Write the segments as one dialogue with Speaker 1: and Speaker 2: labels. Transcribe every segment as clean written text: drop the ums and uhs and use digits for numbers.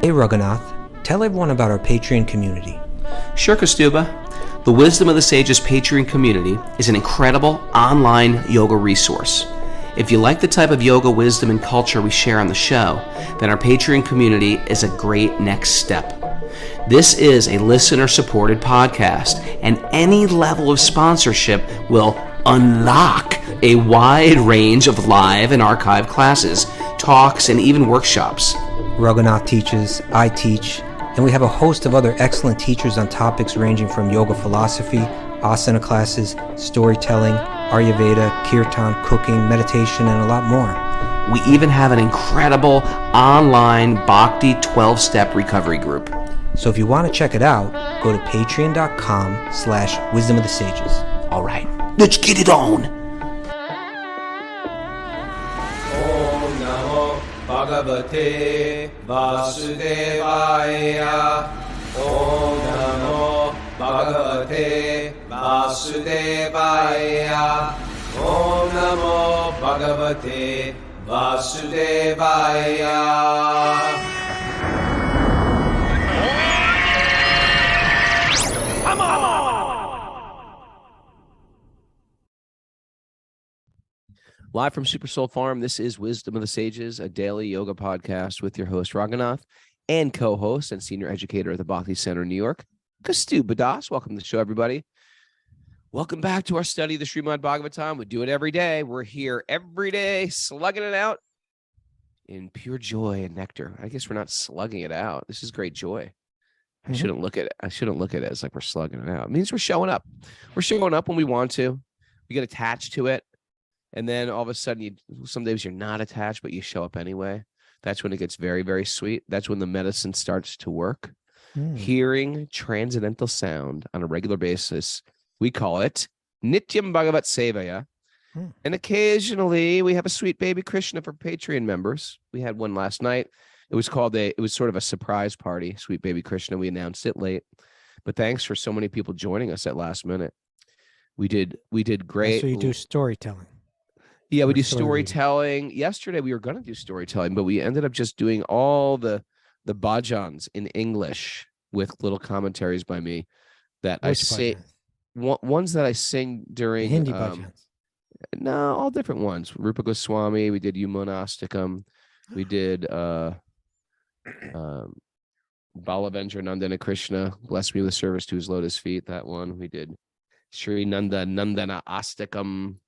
Speaker 1: Hey Raghunath, tell everyone about our Patreon community.
Speaker 2: Sure, Kaustubha. The Wisdom of the Sages Patreon community is an incredible online yoga resource. If you like the type of yoga wisdom and culture we share on the show, then our Patreon community is a great next step. This is a listener-supported podcast, and any level of sponsorship will unlock a wide range of live and archived classes, talks, and even workshops.
Speaker 1: Raghunath teaches, I teach, and we have a host of other excellent teachers on topics ranging from yoga philosophy, asana classes, storytelling, Ayurveda, kirtan, cooking, meditation, and a lot more.
Speaker 2: We even have an incredible online Bhakti 12-step recovery group.
Speaker 1: So if you want to check it out, go to patreon.com/wisdom of the sages.
Speaker 2: All right, let's get it on.
Speaker 3: Om Namo Bhagavate Vasudevaya. Om Namo Bhagavate Vasudevaya. Om Namo Bhagavate Vasudevaya.
Speaker 2: Live from Super Soul Farm, this is Wisdom of the Sages, a daily yoga podcast with your host, Raghunath, and co-host and senior educator at the Bhakti Center in New York, Kaustubha Das. Welcome to the show, everybody. Welcome back to our study of the Srimad Bhagavatam. We do it every day. We're here every day, slugging it out in pure joy and nectar. I guess we're not slugging it out. This is great joy. I shouldn't look at it as like we're slugging it out. It means we're showing up. We're showing up when we want to. We get attached to it. And then all of a sudden, some days you're not attached, but you show up anyway. That's when it gets very, very sweet. That's when the medicine starts to work. Hearing transcendental sound on a regular basis, we call it Nityam Bhagavat Sevaya. And occasionally we have a sweet baby Krishna for Patreon members. We had one last night. It was sort of a surprise party, Sweet Baby Krishna. We announced it late. But thanks for so many people joining us at last minute. We did great.
Speaker 1: So you do storytelling.
Speaker 2: Yeah, we do storytelling. Yesterday we were going to do storytelling, but we ended up just doing all the bhajans in English with little commentaries by me that I say. Ones that I sing during
Speaker 1: Hindi bhajans.
Speaker 2: No, all different ones. Rupa Goswami. We did Yumunastikam. We did Balavendra Nandana Krishna. Bless me with service to his lotus feet. That one. We did Sri Nanda Nandana Astikam.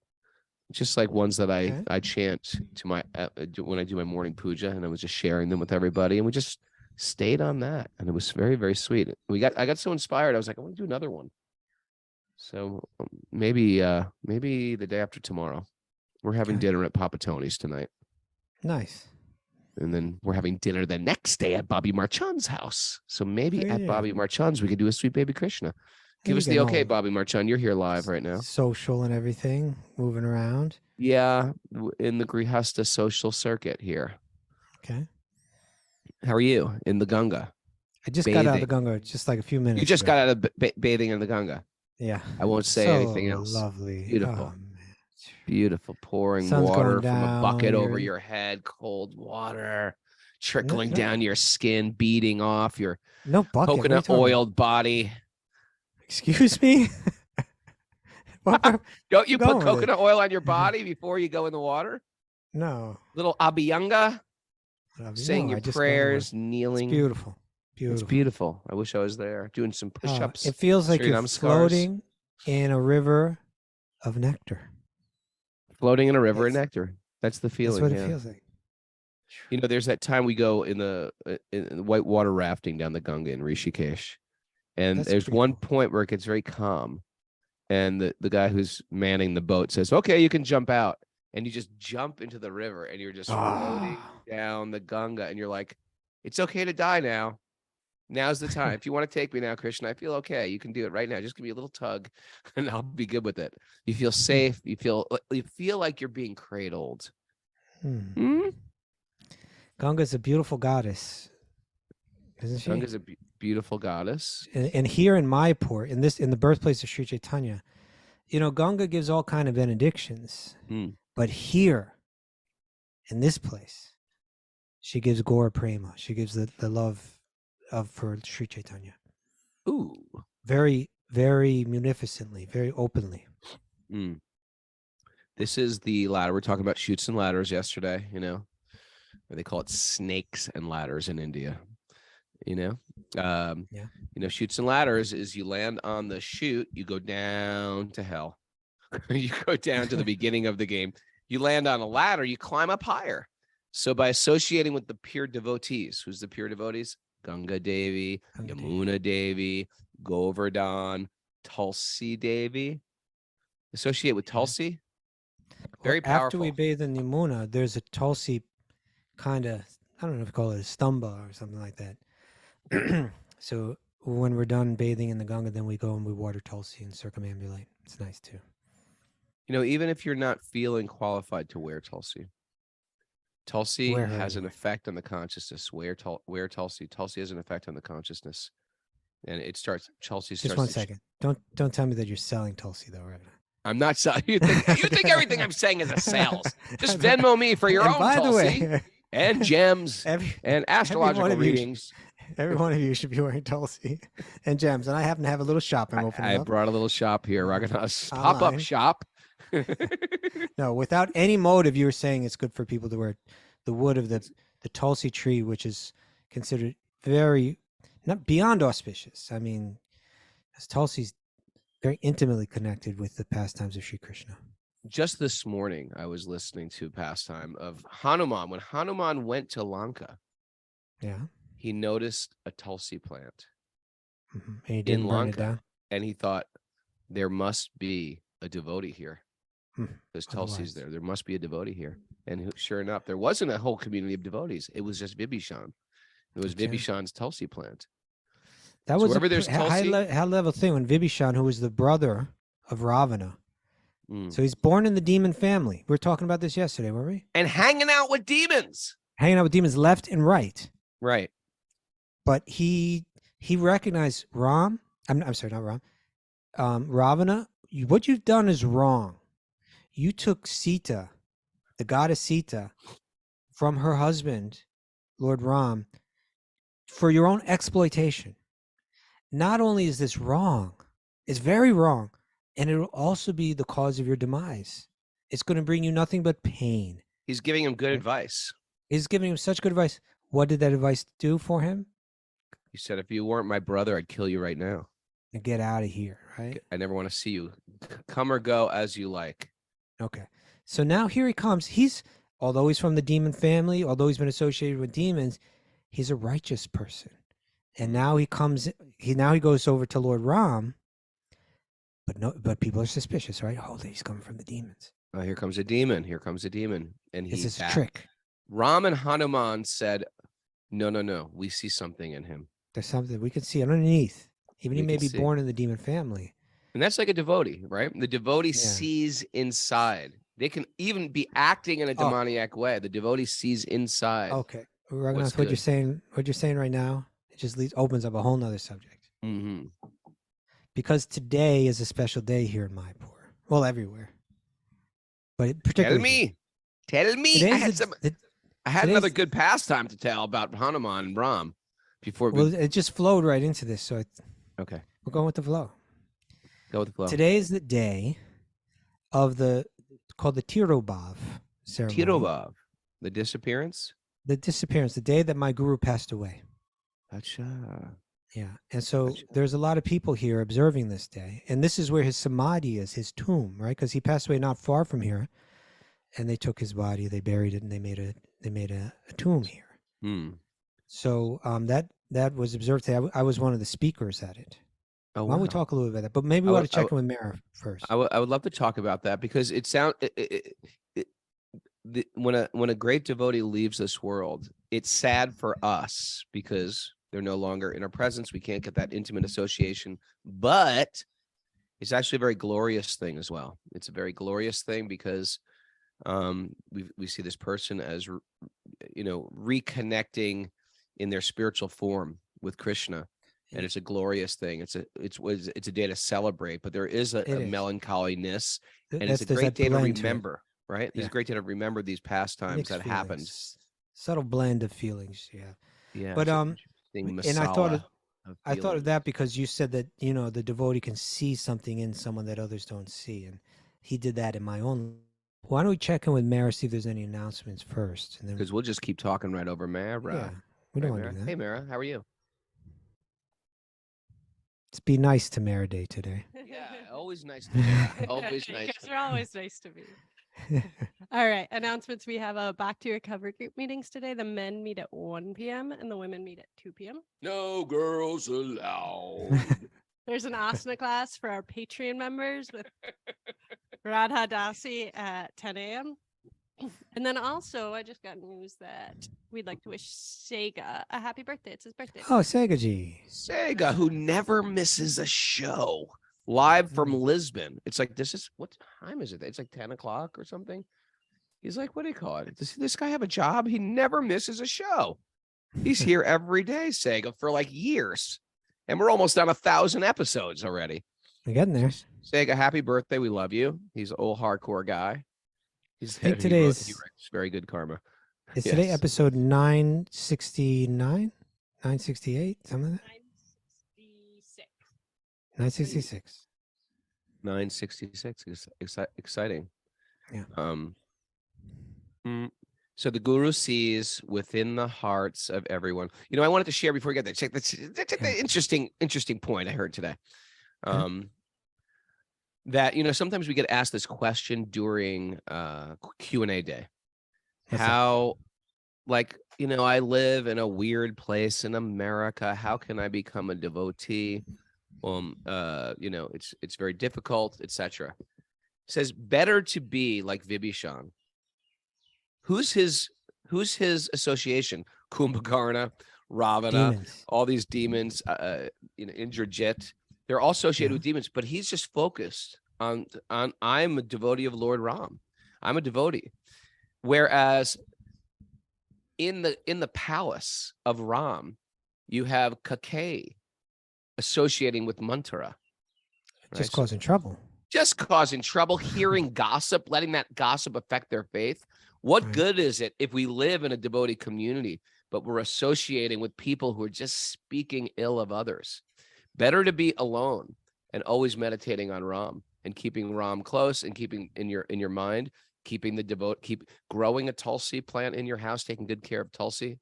Speaker 2: Just like ones that I chant to my when I do my morning puja, and I was just sharing them with everybody, and we just stayed on that, and it was very, very sweet. I got so inspired. I was like, I want to do another one. So maybe the day after tomorrow, we're having dinner at Papa Tony's tonight.
Speaker 1: Nice.
Speaker 2: And then we're having dinner the next day at Bobby Marchand's house. So maybe at Bobby Marchand's we could do a Sweet Baby Krishna. Give us the okay, Bobby Marchand. You're here live right now.
Speaker 1: Social and everything, moving around.
Speaker 2: Yeah, in the Grihasta social circuit here.
Speaker 1: Okay.
Speaker 2: How are you in the Ganga?
Speaker 1: I just got out of the Ganga just like a few minutes
Speaker 2: You just
Speaker 1: ago.
Speaker 2: got out of bathing in the Ganga.
Speaker 1: Yeah.
Speaker 2: I won't say anything else.
Speaker 1: Lovely.
Speaker 2: Beautiful.
Speaker 1: Oh,
Speaker 2: beautiful. Pouring
Speaker 1: Sun's
Speaker 2: water
Speaker 1: going
Speaker 2: from a
Speaker 1: down,
Speaker 2: bucket over
Speaker 1: you're-
Speaker 2: your head. Cold water trickling down your skin, beating off your
Speaker 1: No bucket. What are you
Speaker 2: coconut
Speaker 1: talking about?
Speaker 2: oiled body.
Speaker 1: Excuse me?
Speaker 2: Don't you put
Speaker 1: going with
Speaker 2: coconut oil on your body before you go in the water?
Speaker 1: No.
Speaker 2: Little abhyanga, saying
Speaker 1: No,
Speaker 2: your
Speaker 1: I just go
Speaker 2: prayers,
Speaker 1: with-
Speaker 2: kneeling.
Speaker 1: It's beautiful.
Speaker 2: It's
Speaker 1: Beautiful.
Speaker 2: beautiful. I wish I was there doing some push-ups.
Speaker 1: It feels like
Speaker 2: Sri
Speaker 1: you're
Speaker 2: Namaskars.
Speaker 1: floating in a river of nectar.
Speaker 2: Floating in a river of nectar. That's the feeling.
Speaker 1: That's what
Speaker 2: yeah.
Speaker 1: it feels like.
Speaker 2: You know, there's that time we go in the white water rafting down the Ganga in Rishikesh. And
Speaker 1: That's
Speaker 2: there's
Speaker 1: pretty
Speaker 2: one
Speaker 1: cool.
Speaker 2: point where it gets very calm. And the guy who's manning the boat says, okay, you can jump out. And you just jump into the river and you're just floating down the Ganga. And you're like, it's okay to die now. Now's the time. If you want to take me now, Krishna, I feel okay. You can do it right now. Just give me a little tug and I'll be good with it. You feel safe. You feel like you're being cradled.
Speaker 1: Ganga's a beautiful goddess, isn't she?
Speaker 2: Ganga's a beautiful goddess.
Speaker 1: And here in Mayapur, in the birthplace of Sri Chaitanya, you know, Ganga gives all kind of benedictions. But here, in this place, She gives Gora Prema. She gives the love of for Sri Chaitanya.
Speaker 2: Ooh.
Speaker 1: Very, very munificently, very openly.
Speaker 2: Mm. This is the ladder. We're talking about chutes and ladders yesterday, or they call it snakes and ladders in India,
Speaker 1: Yeah.
Speaker 2: Chutes and ladders is you land on the chute, you go down to hell. You go down to the beginning of the game. You land on a ladder, you climb up higher. So by associating with the pure devotees, who's the pure devotees? Ganga Devi, Yamuna Devi, Govardhan, Tulsi Devi. Associate with Tulsi. Very powerful.
Speaker 1: After we bathe in Yamuna, there's a Tulsi kind of, I don't know if you call it a stamba or something like that. So when we're done bathing in the Ganga, then we go and we water Tulsi and circumambulate. It's nice too.
Speaker 2: Even if you're not feeling qualified to wear Tulsi, Tulsi has an effect on the consciousness. Wear Tulsi. Tulsi has an effect on the consciousness, and it starts. Tulsi starts.
Speaker 1: Just one second. Don't tell me that you're selling Tulsi though, right?
Speaker 2: I'm not selling. You think everything I'm saying is a sales? Just Venmo me for your own
Speaker 1: by
Speaker 2: Tulsi
Speaker 1: the way,
Speaker 2: and gems and astrological readings.
Speaker 1: Every one of you should be wearing Tulsi and gems, and I happen to have a little shop I'm opening
Speaker 2: I
Speaker 1: up.
Speaker 2: brought a little shop here, Raghunath pop-up shop.
Speaker 1: No, without any motive, you were saying it's good for people to wear the wood of the Tulsi tree, which is considered very not beyond auspicious. I mean, as Tulsi's very intimately connected with the pastimes of Sri Krishna.
Speaker 2: Just this morning, I was listening to a pastime of Hanuman. When Hanuman went to Lanka, he noticed a Tulsi plant
Speaker 1: and he didn't
Speaker 2: in
Speaker 1: burn
Speaker 2: Lanka,
Speaker 1: it down.
Speaker 2: And he thought there must be a devotee here. Because Tulsi's there. There must be a devotee here. And sure enough, there wasn't a whole community of devotees. It was just Vibhishan. It was Vibhishan's Tulsi plant.
Speaker 1: That was a high level thing when Vibhishan, who was the brother of Ravana. So he's born in the demon family. We were talking about this yesterday, weren't we?
Speaker 2: And hanging out with demons.
Speaker 1: Hanging out with demons left and right.
Speaker 2: Right.
Speaker 1: But he recognized Ram. I'm sorry, not Ram. Ravana, what you've done is wrong. You took Sita, the goddess Sita, from her husband, Lord Ram, for your own exploitation. Not only is this wrong, it's very wrong, and it will also be the cause of your demise. It's going to bring you nothing but pain.
Speaker 2: He's giving him good advice.
Speaker 1: He's giving him such good advice. What did that advice do for him?
Speaker 2: He said, if you weren't my brother, I'd kill you right now.
Speaker 1: And get out of here, right?
Speaker 2: I never want to see you. Come or go as you like.
Speaker 1: Okay. So now here he comes. Although he's from the demon family, although he's been associated with demons, he's a righteous person. And now he goes over to Lord Ram, but people are suspicious, right? Oh, he's coming from the demons.
Speaker 2: Oh, here comes a demon. And
Speaker 1: this is a trick.
Speaker 2: Ram and Hanuman said, no, we see something in him.
Speaker 1: There's something we can see underneath. Even he may be born in the demon family.
Speaker 2: And that's like a devotee, right? The devotee sees inside. They can even be acting in a demoniac way. The devotee sees inside.
Speaker 1: Okay. Raghunath, what you're saying right now, it just opens up a whole nother subject.
Speaker 2: Mm-hmm.
Speaker 1: Because today is a special day here in Mayapur. Well, everywhere. But particularly
Speaker 2: Tell me. I had another good pastime to tell about Hanuman and Ram before.
Speaker 1: It just flowed right into this. So
Speaker 2: okay.
Speaker 1: We're going with the flow.
Speaker 2: Go with the flow.
Speaker 1: Today is the day of called the Tirobhav ceremony.
Speaker 2: Tirobhav, the disappearance?
Speaker 1: The disappearance, the day that my guru passed away.
Speaker 2: Acha.
Speaker 1: Yeah. And so there's a lot of people here observing this day. And this is where his samadhi is, his tomb, right? Because he passed away not far from here. And they took his body, they buried it, and they made a tomb here. So that was observed today. I was one of the speakers at it.
Speaker 2: Oh,
Speaker 1: Why don't we talk a little bit about that? But maybe we ought to check in with Mara first.
Speaker 2: I would love to talk about that because when a great devotee leaves this world, it's sad for us because they're no longer in our presence. We can't get that intimate association, but it's actually a very glorious thing as well. It's a very glorious thing because we see this person as reconnecting in their spiritual form with Krishna. And it's a glorious thing. It's a day to celebrate, but there is a melancholiness, and it's a great day to remember, right? It's a great day to remember these pastimes that happened.
Speaker 1: subtle blend of feelings. Yeah.
Speaker 2: Yeah,
Speaker 1: But
Speaker 2: it's an interesting
Speaker 1: and
Speaker 2: masala of
Speaker 1: I thought of
Speaker 2: feelings.
Speaker 1: that because you said that, you know, the devotee can see something in someone that others don't see, and he did that in my own. Why don't we check in with Mara, see if there's any announcements first, and then
Speaker 2: Because we'll just keep talking right over Mara.
Speaker 1: yeah, we don't
Speaker 2: Right,
Speaker 1: want to
Speaker 2: Mara?
Speaker 1: do that.
Speaker 2: Hey, Mara, how are you?
Speaker 1: Let's be nice to Mara Day today.
Speaker 2: Yeah, always nice to Mara. Always
Speaker 4: You
Speaker 2: nice.
Speaker 4: guys are always nice to me. All right, announcements. We have a Back to Recovery group meetings today. The men meet at 1 p.m. and the women meet at 2 p.m.
Speaker 2: No girls allowed.
Speaker 4: There's an asana class for our Patreon members with Radha Dasi at 10 a.m. And then also, I just got news that we'd like to wish Sega a happy birthday. It's his birthday.
Speaker 1: Oh, Segaji.
Speaker 2: Sega, who never misses a show, live from
Speaker 1: Mm.
Speaker 2: Lisbon. It's like, what time is it? It's like 10 o'clock or something. He's like, what do you call it? Does this guy have a job? He never misses a show. He's here every day, Sega, for like years. And we're almost on 1,000 episodes already.
Speaker 1: We're getting there.
Speaker 2: Sega, happy birthday. We love you. He's an old hardcore guy.
Speaker 1: I think today
Speaker 2: he
Speaker 1: is
Speaker 2: writes very good karma.
Speaker 1: is today
Speaker 2: Yes.
Speaker 1: episode 969, 968, something like that.
Speaker 4: 966.
Speaker 1: 966.
Speaker 2: 966 is exciting.
Speaker 1: Yeah.
Speaker 2: So the guru sees within the hearts of everyone. You know, I wanted to share before we get there. Check the interesting point I heard today. That, you know, sometimes we get asked this question during Q&A day.
Speaker 1: What's that?
Speaker 2: How, like, you know, I live in a weird place in America. How can I become a devotee? You know, it's very difficult, etc. Says better to be like Vibhishan. Who's his association? Kumbhakarna, Ravana,
Speaker 1: Demons.
Speaker 2: all these demons, you know, Indrajit. They're all associated with demons, but he's just focused on I'm a devotee of Lord Ram. I'm a devotee. Whereas in the palace of Ram, you have Kakei associating with Mantara.
Speaker 1: Just
Speaker 2: So
Speaker 1: causing trouble.
Speaker 2: just causing trouble, hearing gossip, letting that gossip affect their faith. What
Speaker 1: Right.
Speaker 2: good is it if we live in a devotee community, but we're associating with people who are just speaking ill of others? Better to be alone and always meditating on Ram and keeping Ram close and keeping in your mind, keeping keep growing a Tulsi plant in your house, taking good care of Tulsi,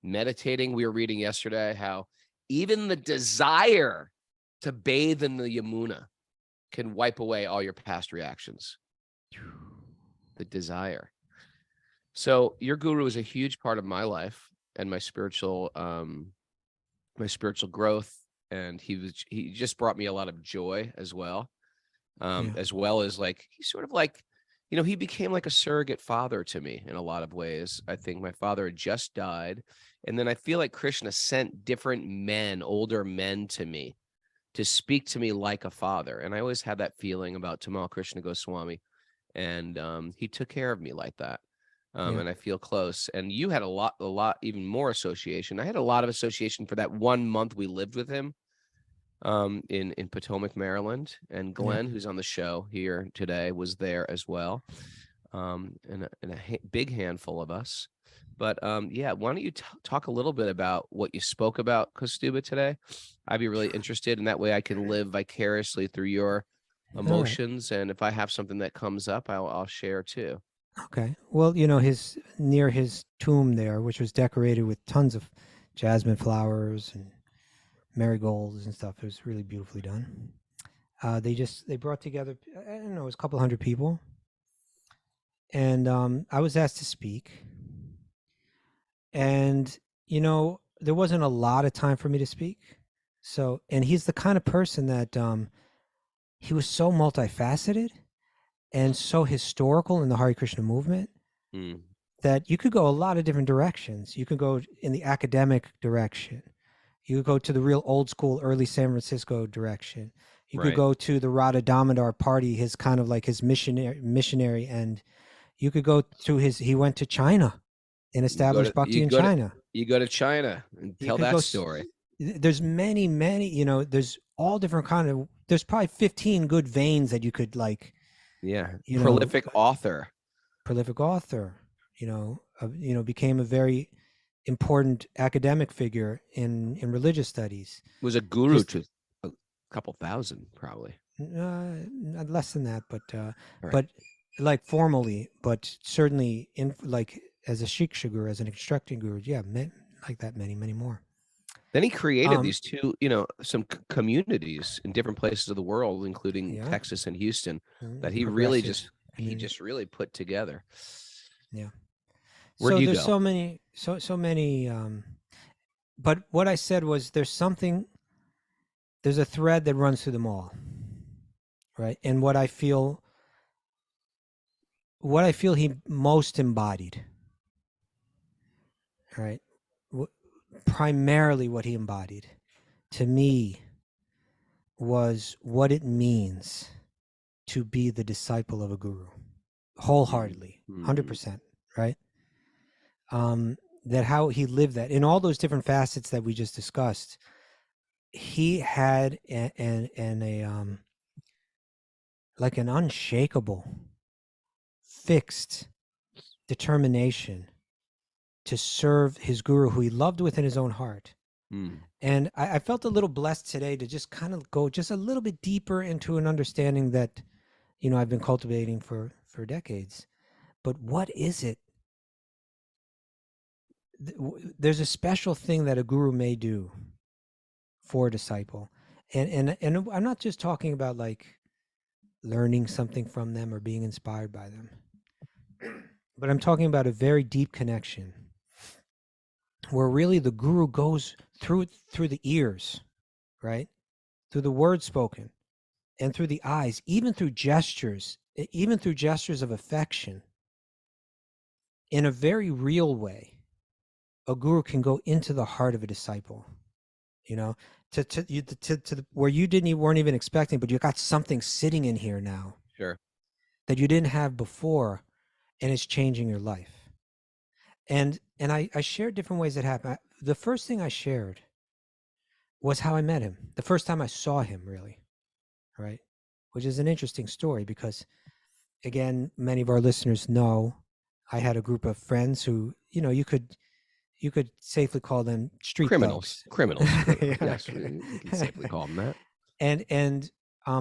Speaker 2: meditating. We were reading yesterday how even the desire to bathe in the Yamuna can wipe away all your past reactions. The desire. So your guru is a huge part of my life and my spiritual growth. And he just brought me a lot of joy as well. As well as like, he's sort of like, you know, he became like a surrogate father to me in a lot of ways. I think my father had just died. And then I feel like Krishna sent different men, older men to me to speak to me like a father. And I always had that feeling about Tamal Krishna Goswami. And he took care of me like that. And I feel close. And you had a lot, even more association. I had a lot of association for that 1 month we lived with him in Potomac, Maryland. And Glenn, who's on the show here today, was there as well. And a big handful of us. But yeah, why don't you talk a little bit about what you spoke about, Kaustubha, today? I'd be really interested, and that way I can live vicariously through your emotions. And if I have something that comes up, I'll share too.
Speaker 1: Okay. Well, you know, near his tomb there, which was decorated with tons of jasmine flowers and marigolds and stuff. It was really beautifully done. They brought together, I don't know, it was a couple hundred people. And I was asked to speak. And, you know, there wasn't a lot of time for me to speak. So, and he's the kind of person that he was so multifaceted and so historical in the Hare Krishna movement that you could go a lot of different directions. You could go in the academic direction. You could go to the real old school, early San Francisco direction. You could go to the Radha Damodar party, his kind of like his missionary end. You could go to he went to China and established bhakti in China.
Speaker 2: You go to China and tell that story.
Speaker 1: There's many, you know, there's all different there's probably 15 good veins that you could like.
Speaker 2: Yeah.
Speaker 1: You
Speaker 2: Prolific author,
Speaker 1: you know, became a very important academic figure in religious studies.
Speaker 2: Was a guru
Speaker 1: Just-
Speaker 2: to a couple thousand, probably.
Speaker 1: Less than that, but
Speaker 2: Right.
Speaker 1: but like formally, but certainly in like as a shiksha guru, as an instructing guru, yeah, like that, many more.
Speaker 2: Then he created
Speaker 1: Um,
Speaker 2: these two, some communities in different places of the world, including
Speaker 1: Yeah.
Speaker 2: Texas and Houston, that he
Speaker 1: Progressive
Speaker 2: he
Speaker 1: community.
Speaker 2: just really put together.
Speaker 1: Yeah.
Speaker 2: Where
Speaker 1: So
Speaker 2: do you
Speaker 1: there's
Speaker 2: go?
Speaker 1: so many. But what I said was there's a thread that runs through them all, right? And what I feel he most embodied, right? Primarily what he embodied to me was what it means to be the disciple of a guru, wholeheartedly, 100%, right? That how he lived that in all those different facets that we just discussed, he had like an unshakable, fixed determination to serve his guru, who he loved within his own heart. And I felt a little blessed today to just kind of go just a little bit deeper into an understanding that, I've been cultivating for decades. But what is it? There's a special thing that a guru may do for a disciple. And I'm not just talking about like learning something from them or being inspired by them, but I'm talking about a very deep connection where really the guru goes through the ears, right? Through the words spoken and through the eyes, even through gestures of affection. In a very real way, a guru can go into the heart of a disciple, to where you weren't even expecting, but you got something sitting in here now.
Speaker 2: Sure.
Speaker 1: That you didn't have before, and it's changing your life. And I shared different ways that happened. The first thing I shared was how I met him. The first time I saw him, really, right? Which is an interesting story because, again, many of our listeners know I had a group of friends who, you could safely call them street
Speaker 2: Criminals.
Speaker 1: Yeah.
Speaker 2: Yes, we can safely call them that.
Speaker 1: And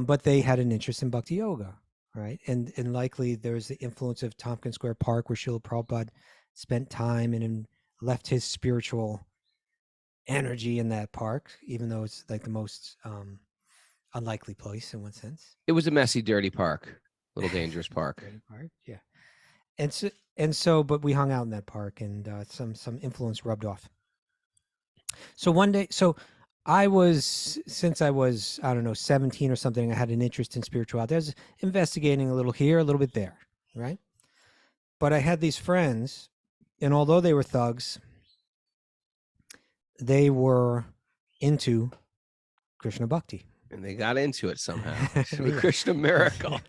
Speaker 1: but they had an interest in bhakti yoga, right? And likely there's the influence of Tompkins Square Park, where Srila Prabhupada spent time and left his spiritual energy in that park, even though it's like the most unlikely place in one sense.
Speaker 2: It was a messy, dirty park, little dangerous park.
Speaker 1: Dirty park, yeah. And so, but we hung out in that park, and some influence rubbed off. So one day, since I was, I don't know, 17 or something, I had an interest in spirituality. I was investigating a little here, a little bit there, right? But I had these friends, and although they were thugs, they were into Krishna Bhakti.
Speaker 2: And they got into it somehow. Through a Krishna miracle.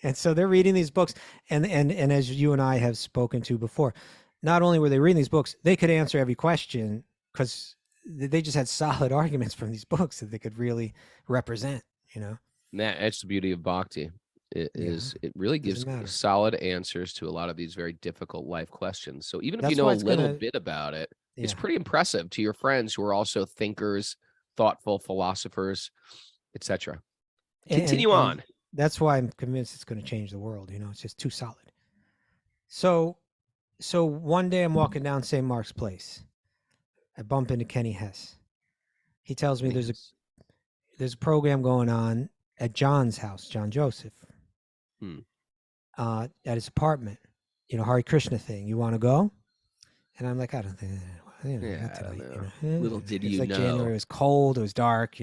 Speaker 1: And so they're reading these books. And as you and I have spoken to before, not only were they reading these books, they could answer every question because they just had solid arguments from these books that they could really represent,
Speaker 2: That's the beauty of bhakti. It really gives solid answers to a lot of these very difficult life questions. So even if you know a little bit about it, it's pretty impressive to your friends who are also thinkers, thoughtful philosophers, etc. Continue on.
Speaker 1: That's why I'm convinced it's going to change the world. It's just too solid. So one day I'm walking down St. Mark's Place. I bump into Kenny Hess. He tells me there's a program going on at John's house, John Joseph, at his apartment. Hare Krishna thing. You want to go? And I'm like, I don't think.
Speaker 2: I don't know. Little did you know.
Speaker 1: January, it was cold. It was dark.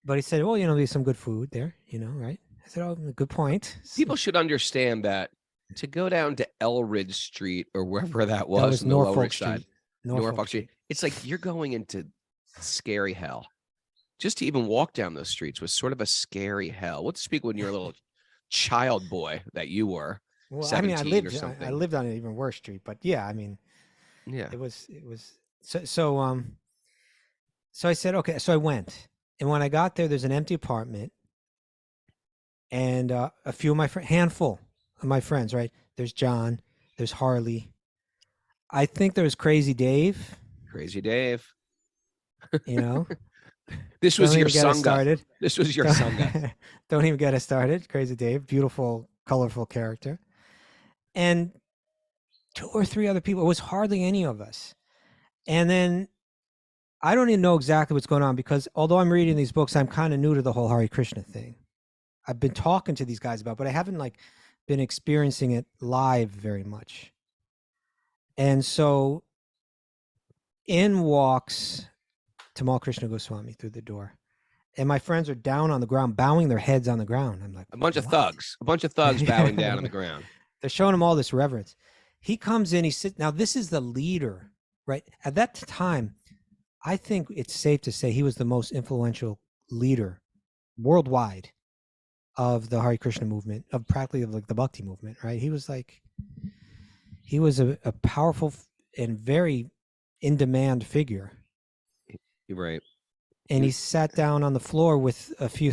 Speaker 1: But he said, well, there's some good food there. Right? I said, oh, good point.
Speaker 2: People should understand that to go down to Elridge Street or wherever that was in the Lower East Side. Norfolk Street. It's like you're going into scary hell. Just to even walk down those streets was sort of a scary hell. What to speak when you're a little child boy that you were.
Speaker 1: Well,
Speaker 2: 17
Speaker 1: I lived
Speaker 2: or something.
Speaker 1: I lived on an even worse street, but yeah, it was so I said, okay, so I went, and when I got there, there's an empty apartment, and a few of my handful of my friends, right? There's John, There's Harley. I think there's Crazy Dave.
Speaker 2: Crazy Dave.
Speaker 1: You know,
Speaker 2: This was
Speaker 1: don't
Speaker 2: your
Speaker 1: even get us
Speaker 2: sangha.
Speaker 1: started.
Speaker 2: This was your sangha.
Speaker 1: Don't even get us started. Crazy Dave, beautiful, colorful character, and 2 or 3 other people. It was hardly any of us. And then I don't even know exactly what's going on because although I'm reading these books, I'm kind of new to the whole Hare Krishna thing. I've been talking to these guys about, but I haven't like been experiencing it live very much. And so in walks Tamal Krishna Goswami through the door. And my friends are down on the ground, bowing their heads on the ground. I'm like,
Speaker 2: A bunch of
Speaker 1: "What?"
Speaker 2: thugs bowing down on the ground.
Speaker 1: They're showing him all this reverence. He comes in, he sits. Now, this is the leader, right? At that time, I think it's safe to say he was the most influential leader worldwide of the Hare Krishna movement, of practically of like the Bhakti movement, right? He was a powerful and very in demand figure.
Speaker 2: You're right.
Speaker 1: And he sat down on the floor with a few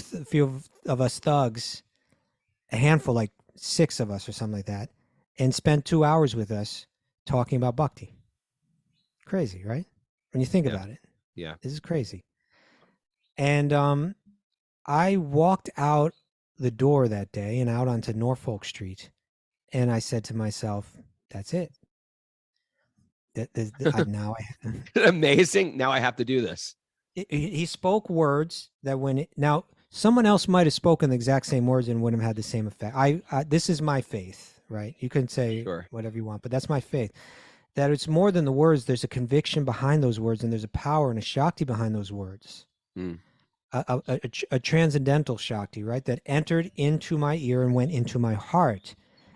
Speaker 1: of us thugs, a handful, like 6 of us or something like that, and spent 2 hours with us talking about bhakti. Crazy, right? When you think about it.
Speaker 2: Yeah.
Speaker 1: This is crazy. And I walked out the door that day and out onto Norfolk Street, and I said to myself, "That's it. Now
Speaker 2: Amazing. Now I have to do this.
Speaker 1: He spoke words that now someone else might have spoken the exact same words and wouldn't have had the same effect. This is my faith, right? You can say whatever you want, but that's my faith. That it's more than the words. There's a conviction behind those words, and there's a power and a shakti behind those words. A transcendental shakti, right? That entered into my ear and went into my heart.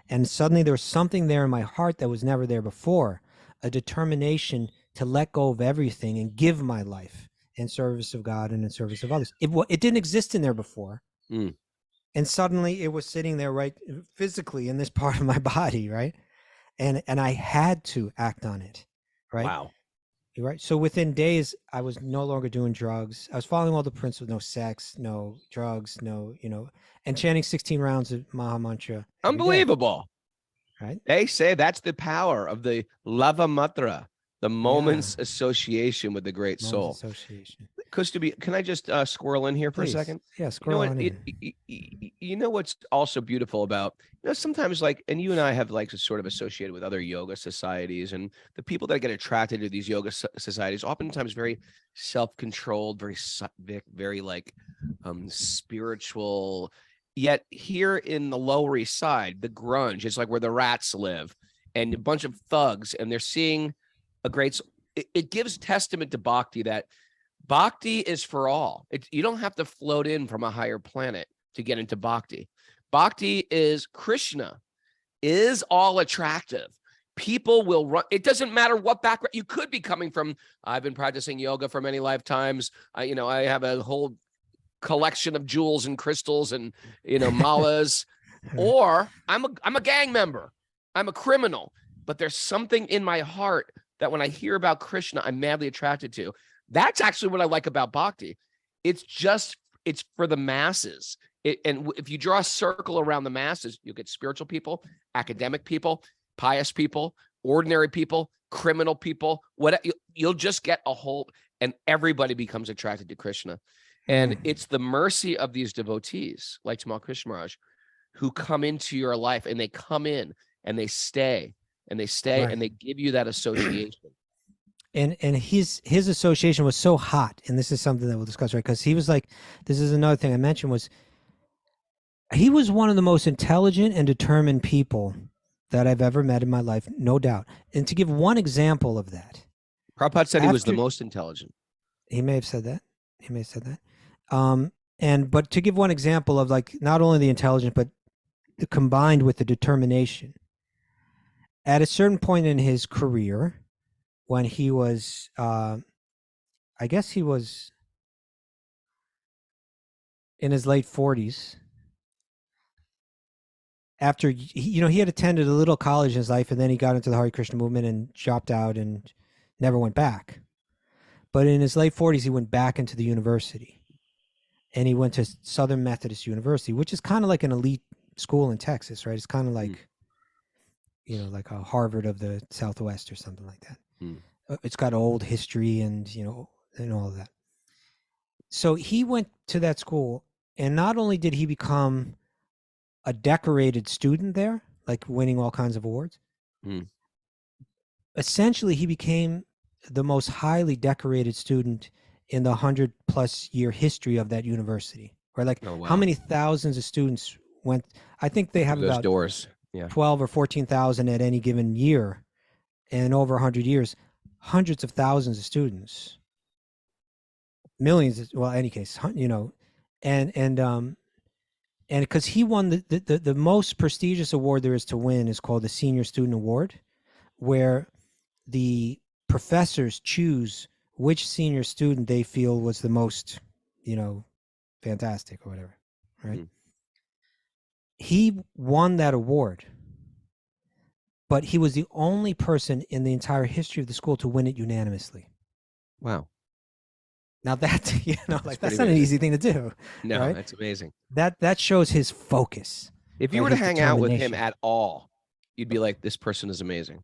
Speaker 1: And suddenly there was something there in my heart that was never there before. A determination to let go of everything and give my life in service of God and in service of others. It didn't exist in there before. And suddenly it was sitting there right physically in this part of my body, right? And I had to act on it, right?
Speaker 2: Wow.
Speaker 1: Right. So within days, I was no longer doing drugs. I was following all the principles: no sex, no drugs, no, and chanting 16 rounds of Maha Mantra.
Speaker 2: Unbelievable.
Speaker 1: Right.
Speaker 2: They say that's the power of the lava matra, the moment's association with the great soul.
Speaker 1: Association.
Speaker 2: Kaustubha, can I just squirrel in here for a second?
Speaker 1: Yeah, squirrel in.
Speaker 2: You know what's also beautiful about, sometimes and you and I have sort of associated with other yoga societies, and the people that get attracted to these yoga societies, oftentimes very self-controlled, very spiritual. Yet here in the Lower East Side, the grunge, it's like where the rats live, and a bunch of thugs, and they're seeing a great. It gives testament to bhakti that bhakti is for all. You don't have to float in from a higher planet to get into bhakti. Bhakti is Krishna, is all attractive. People will run. It doesn't matter what background you could be coming from. I've been practicing yoga for many lifetimes. I have a whole collection of jewels and crystals and malas, or I'm a gang member. I'm a criminal. But there's something in my heart that when I hear about Krishna, I'm madly attracted to. That's actually what I like about bhakti. It's for the masses. And if you draw a circle around the masses, you'll get spiritual people, academic people, pious people, ordinary people, criminal people. You'll just get a whole, and everybody becomes attracted to Krishna. And it's the mercy of these devotees, like Tamal Krishna Maharaj, who come into your life, and they come in and they stay and they stay, and they give you that association.
Speaker 1: And his association was so hot, and this is something that we'll discuss, right? Because he was this is another thing I mentioned, was he was one of the most intelligent and determined people that I've ever met in my life, no doubt. And to give one example of that,
Speaker 2: Prabhupada said he was the most intelligent.
Speaker 1: He may have said that. But to give one example of not only the intelligence, but combined with the determination. At a certain point in his career, when he was, I guess he was in his late 40s, after, he had attended a little college in his life, and then he got into the Hare Krishna movement and dropped out and never went back. But in his late 40s, he went back into the university, and he went to Southern Methodist University, which is kind of like an elite school in Texas, right? It's kind of like like a Harvard of the Southwest or something like that.
Speaker 2: Hmm.
Speaker 1: It's got old history and and all of that. So he went to that school, and not only did he become a decorated student there, like winning all kinds of awards,
Speaker 2: Hmm.
Speaker 1: essentially he became the most highly decorated student in the 100+ year history of that university. Or like
Speaker 2: Oh, wow.
Speaker 1: how many thousands of students went? I think they have
Speaker 2: Through those
Speaker 1: about
Speaker 2: doors. Yeah.
Speaker 1: 12 or 14,000 at any given year, and over 100 years, hundreds of thousands of students, millions. Well, in any case, and because he won the most prestigious award there is to win is called the Senior Student Award, where the professors choose which senior student they feel was the most, fantastic or whatever, right?
Speaker 2: Hmm.
Speaker 1: He won that award, but he was the only person in the entire history of the school to win it unanimously.
Speaker 2: Wow.
Speaker 1: Now that's that's
Speaker 2: pretty
Speaker 1: not an
Speaker 2: amazing.
Speaker 1: easy thing to do.
Speaker 2: No,
Speaker 1: right?
Speaker 2: that's amazing.
Speaker 1: That shows his focus.
Speaker 2: If you
Speaker 1: right?
Speaker 2: were to
Speaker 1: His
Speaker 2: hang out with him
Speaker 1: determination.
Speaker 2: at all, you'd be like, this person is amazing.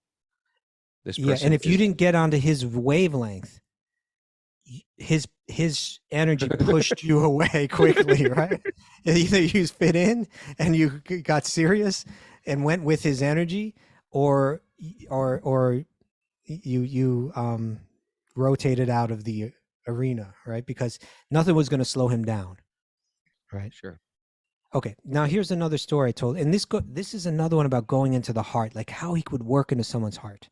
Speaker 2: This
Speaker 1: Yeah,
Speaker 2: person
Speaker 1: and if you
Speaker 2: is-
Speaker 1: didn't get onto his wavelength, his energy pushed you away quickly, right? Either you fit in and you got serious and went with his energy, or you rotated out of the arena, right? Because nothing was going to slow him down, right?
Speaker 2: Sure.
Speaker 1: Okay, now here's another story I told, and this is another one about going into the heart, like how he could work into someone's heart,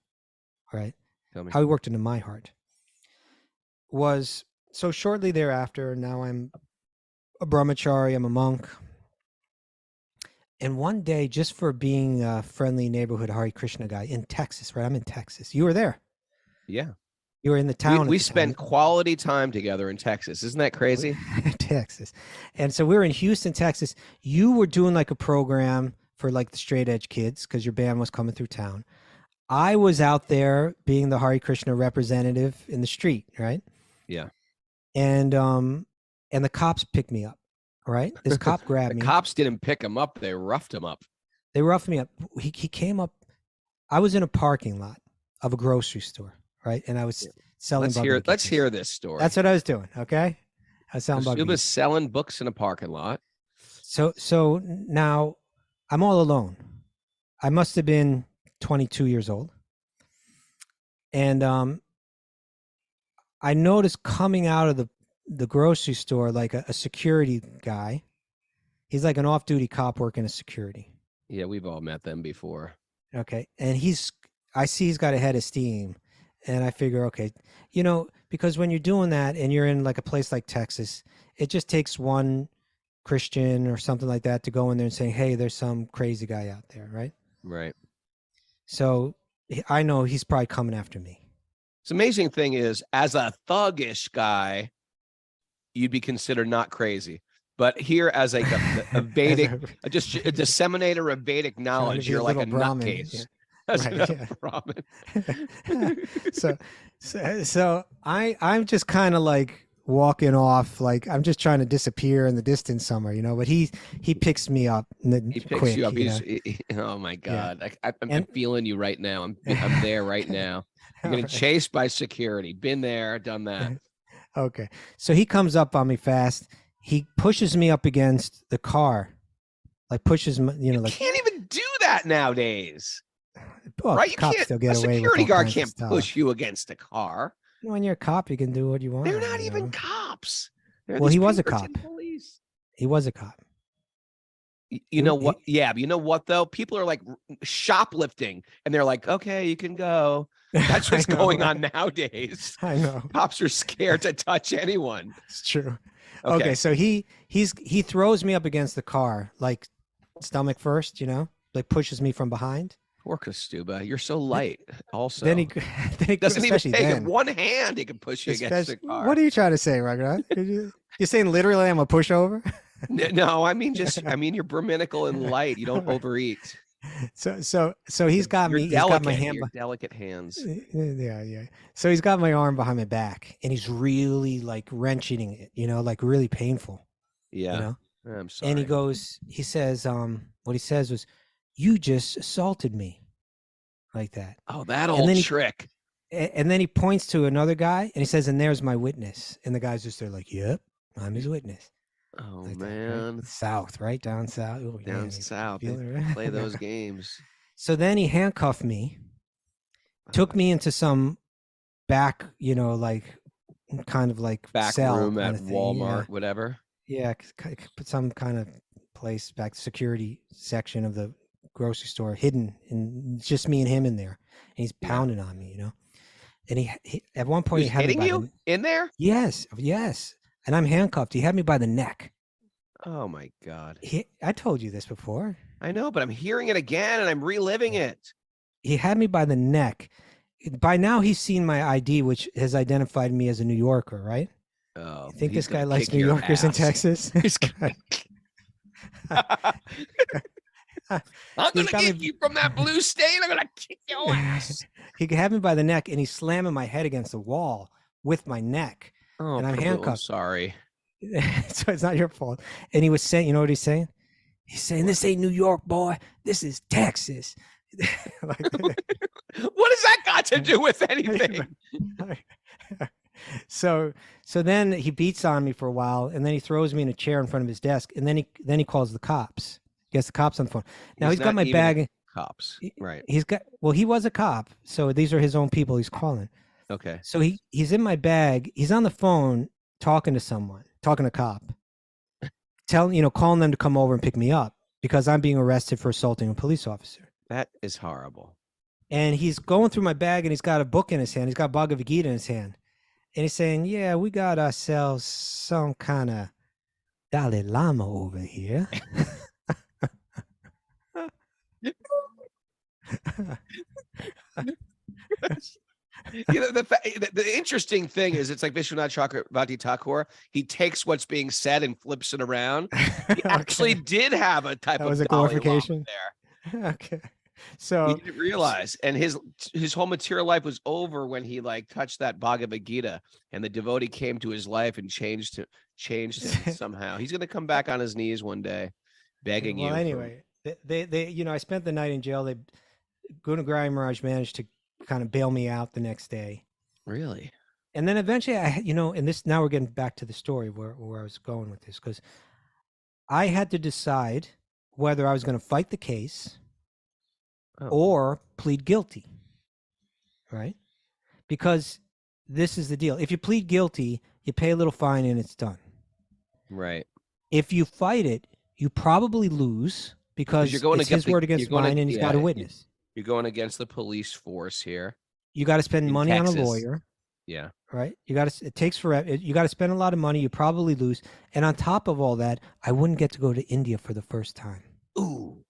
Speaker 1: right?
Speaker 2: Tell me.
Speaker 1: How he worked into my heart was, so shortly thereafter, now I'm a brahmachari, I'm a monk. And one day, just for being a friendly neighborhood Hare Krishna guy in Texas, right? I'm in Texas. You were there.
Speaker 2: Yeah.
Speaker 1: You were in the town.
Speaker 2: We spent quality time together in Texas. Isn't that crazy?
Speaker 1: Texas. And so we were in Houston, Texas. You were doing like a program for like the straight edge kids because your band was coming through town. I was out there being the Hare Krishna representative in the street, right?
Speaker 2: Yeah.
Speaker 1: And the cops picked me up, right? This cop grabbed me.
Speaker 2: The cops didn't pick him up. They roughed him up.
Speaker 1: They roughed me up. He came up. I was in a parking lot of a grocery store, right? And I was selling.
Speaker 2: Let's hear this story.
Speaker 1: That's what I was doing. Okay. I was selling bug
Speaker 2: Kaustubha's selling books in a parking lot.
Speaker 1: So now I'm all alone. I must have been 22 years old. And I noticed coming out of the grocery store, like a security guy. He's like an off-duty cop working as security.
Speaker 2: Yeah, we've all met them before.
Speaker 1: Okay. And I see he's got a head of steam. And I figure, okay, because when you're doing that and you're in like a place like Texas, it just takes one Christian or something like that to go in there and say, hey, there's some crazy guy out there, right?
Speaker 2: Right.
Speaker 1: So I know he's probably coming after me.
Speaker 2: The amazing thing is, as a thuggish guy, you'd be considered not crazy. But here, as a Vedic, just a disseminator of Vedic knowledge, you're like a
Speaker 1: Brahmin,
Speaker 2: nutcase.
Speaker 1: yeah.
Speaker 2: That's
Speaker 1: Right,
Speaker 2: yeah.
Speaker 1: so I'm just kind of like walking off, like I'm just trying to disappear in the distance somewhere, but he picks me up.
Speaker 2: He picks
Speaker 1: quick,
Speaker 2: you up. Oh my God. Yeah. I'm feeling you right now. I'm there right now. I'm getting chased by security. Been there, done that.
Speaker 1: Okay. So he comes up on me fast. He pushes me up against the car. Like pushes me,
Speaker 2: You
Speaker 1: like
Speaker 2: can't even do that nowadays.
Speaker 1: Well,
Speaker 2: right? You
Speaker 1: cops
Speaker 2: can't,
Speaker 1: still get
Speaker 2: a
Speaker 1: away
Speaker 2: security
Speaker 1: with all
Speaker 2: guard
Speaker 1: kinds
Speaker 2: can't
Speaker 1: of stuff.
Speaker 2: push you against a car.
Speaker 1: When you're a cop, you can do what you want.
Speaker 2: They're not even cops.
Speaker 1: Well, he was a cop.
Speaker 2: Police.
Speaker 1: He was a cop.
Speaker 2: You know what? Yeah, but you know what though? People are like shoplifting, and they're like, "Okay, you can go." That's what's going on nowadays.
Speaker 1: I know.
Speaker 2: Cops are scared to touch anyone.
Speaker 1: It's true. Okay, so he throws me up against the car, like stomach first, like pushes me from behind.
Speaker 2: Poor Kaustubha, you're so light. Also,
Speaker 1: then he
Speaker 2: doesn't even take
Speaker 1: then.
Speaker 2: it. One hand, he can push you against the car.
Speaker 1: What are you trying to say, Raghunath? You're saying literally I'm a pushover?
Speaker 2: No, I mean you're Brahminical and light. You don't overeat.
Speaker 1: So he's got me. He's got my hand.
Speaker 2: Your delicate hands.
Speaker 1: Yeah. So he's got my arm behind my back, and he's really like wrenching it. Like really painful.
Speaker 2: Yeah. I'm sorry.
Speaker 1: And he says, what he says was, "You just assaulted me." like that.
Speaker 2: Oh, that
Speaker 1: And
Speaker 2: old
Speaker 1: then he-
Speaker 2: trick.
Speaker 1: And then he points to another guy and he says, "And there's my witness." And the guy's just there like, "Yep, I'm his witness."
Speaker 2: Oh
Speaker 1: Like that,
Speaker 2: man,
Speaker 1: right? South, right? Down south. Oh,
Speaker 2: down
Speaker 1: man,
Speaker 2: south,
Speaker 1: feel
Speaker 2: they
Speaker 1: it, right?
Speaker 2: play those games.
Speaker 1: So then he handcuffed me, took me into some back, like kind of like
Speaker 2: Back
Speaker 1: cell
Speaker 2: room
Speaker 1: kind
Speaker 2: at
Speaker 1: of thing.
Speaker 2: Walmart, whatever.
Speaker 1: Yeah, put some kind of place back security section of the grocery store, hidden, and it's just me and him in there. And he's
Speaker 2: Yeah.
Speaker 1: pounding on me, And he at one point
Speaker 2: He
Speaker 1: he had me
Speaker 2: hitting
Speaker 1: by
Speaker 2: you in there?
Speaker 1: yes, and I'm handcuffed. He had me by the neck.
Speaker 2: Oh my god!
Speaker 1: I told you this before.
Speaker 2: I know, but I'm hearing it again and I'm reliving it.
Speaker 1: He had me by the neck. By now he's seen my ID, which has identified me as a New Yorker, right?
Speaker 2: Oh,
Speaker 1: You think
Speaker 2: he's
Speaker 1: this guy
Speaker 2: gonna
Speaker 1: likes
Speaker 2: kick
Speaker 1: New
Speaker 2: your
Speaker 1: Yorkers in
Speaker 2: ass.
Speaker 1: Texas?
Speaker 2: He's gonna- I'm
Speaker 1: He's
Speaker 2: gonna
Speaker 1: got
Speaker 2: get
Speaker 1: me-
Speaker 2: you from that blue state. I'm gonna kick your ass.
Speaker 1: He had me by the neck and he's slamming my head against the wall with my neck.
Speaker 2: Oh,
Speaker 1: And I'm
Speaker 2: Prabhu, I'm
Speaker 1: handcuffed.
Speaker 2: sorry.
Speaker 1: So it's not your fault. And he was saying, you know what he's saying? He's saying, "This ain't New York, boy. This is Texas."
Speaker 2: What has that got to do with anything?
Speaker 1: so then he beats on me for a while, and then he throws me in a chair in front of his desk, and then he calls the cops. He gets the cops on the phone. Now he's got
Speaker 2: not
Speaker 1: my
Speaker 2: even
Speaker 1: bag.
Speaker 2: Cops, right?
Speaker 1: He was a cop, so these are his own people he's calling.
Speaker 2: Okay.
Speaker 1: So he's in my bag. He's on the phone talking to someone, talking to a cop, calling them to come over and pick me up because I'm being arrested for assaulting a police officer.
Speaker 2: That is horrible.
Speaker 1: And he's going through my bag and he's got a book in his hand. He's got Bhagavad Gita in his hand. And he's saying, "Yeah, we got ourselves some kind of Dalai Lama over here."
Speaker 2: The interesting thing is, it's like Vishwanath Chakravarti Thakur. He takes what's being said and flips it around. He actually did have a type
Speaker 1: That was
Speaker 2: of
Speaker 1: a
Speaker 2: Dalai
Speaker 1: glorification
Speaker 2: Lama there.
Speaker 1: Okay. So
Speaker 2: He didn't realize, and his whole material life was over when he touched that Bhagavad Gita, and the devotee came to his life and changed him somehow. He's going to come back on his knees one day, begging you.
Speaker 1: Well, anyway, they I spent the night in jail. Guna Maharaj managed to kind of bail me out the next day.
Speaker 2: Really?
Speaker 1: And then eventually and this, now we're getting back to the story where I was going with this, because I had to decide whether I was going to fight the case or plead guilty, right? Because this is the deal. If you plead guilty, you pay a little fine and it's done.
Speaker 2: Right.
Speaker 1: If you fight it, you probably lose because
Speaker 2: you're going
Speaker 1: it's his word against mine and he's got a witness.
Speaker 2: You're going against the police force here.
Speaker 1: You got to spend money on a lawyer.
Speaker 2: Yeah.
Speaker 1: Right. It takes forever. You got to spend a lot of money. You probably lose. And on top of all that, I wouldn't get to go to India for the first time.
Speaker 2: Ooh.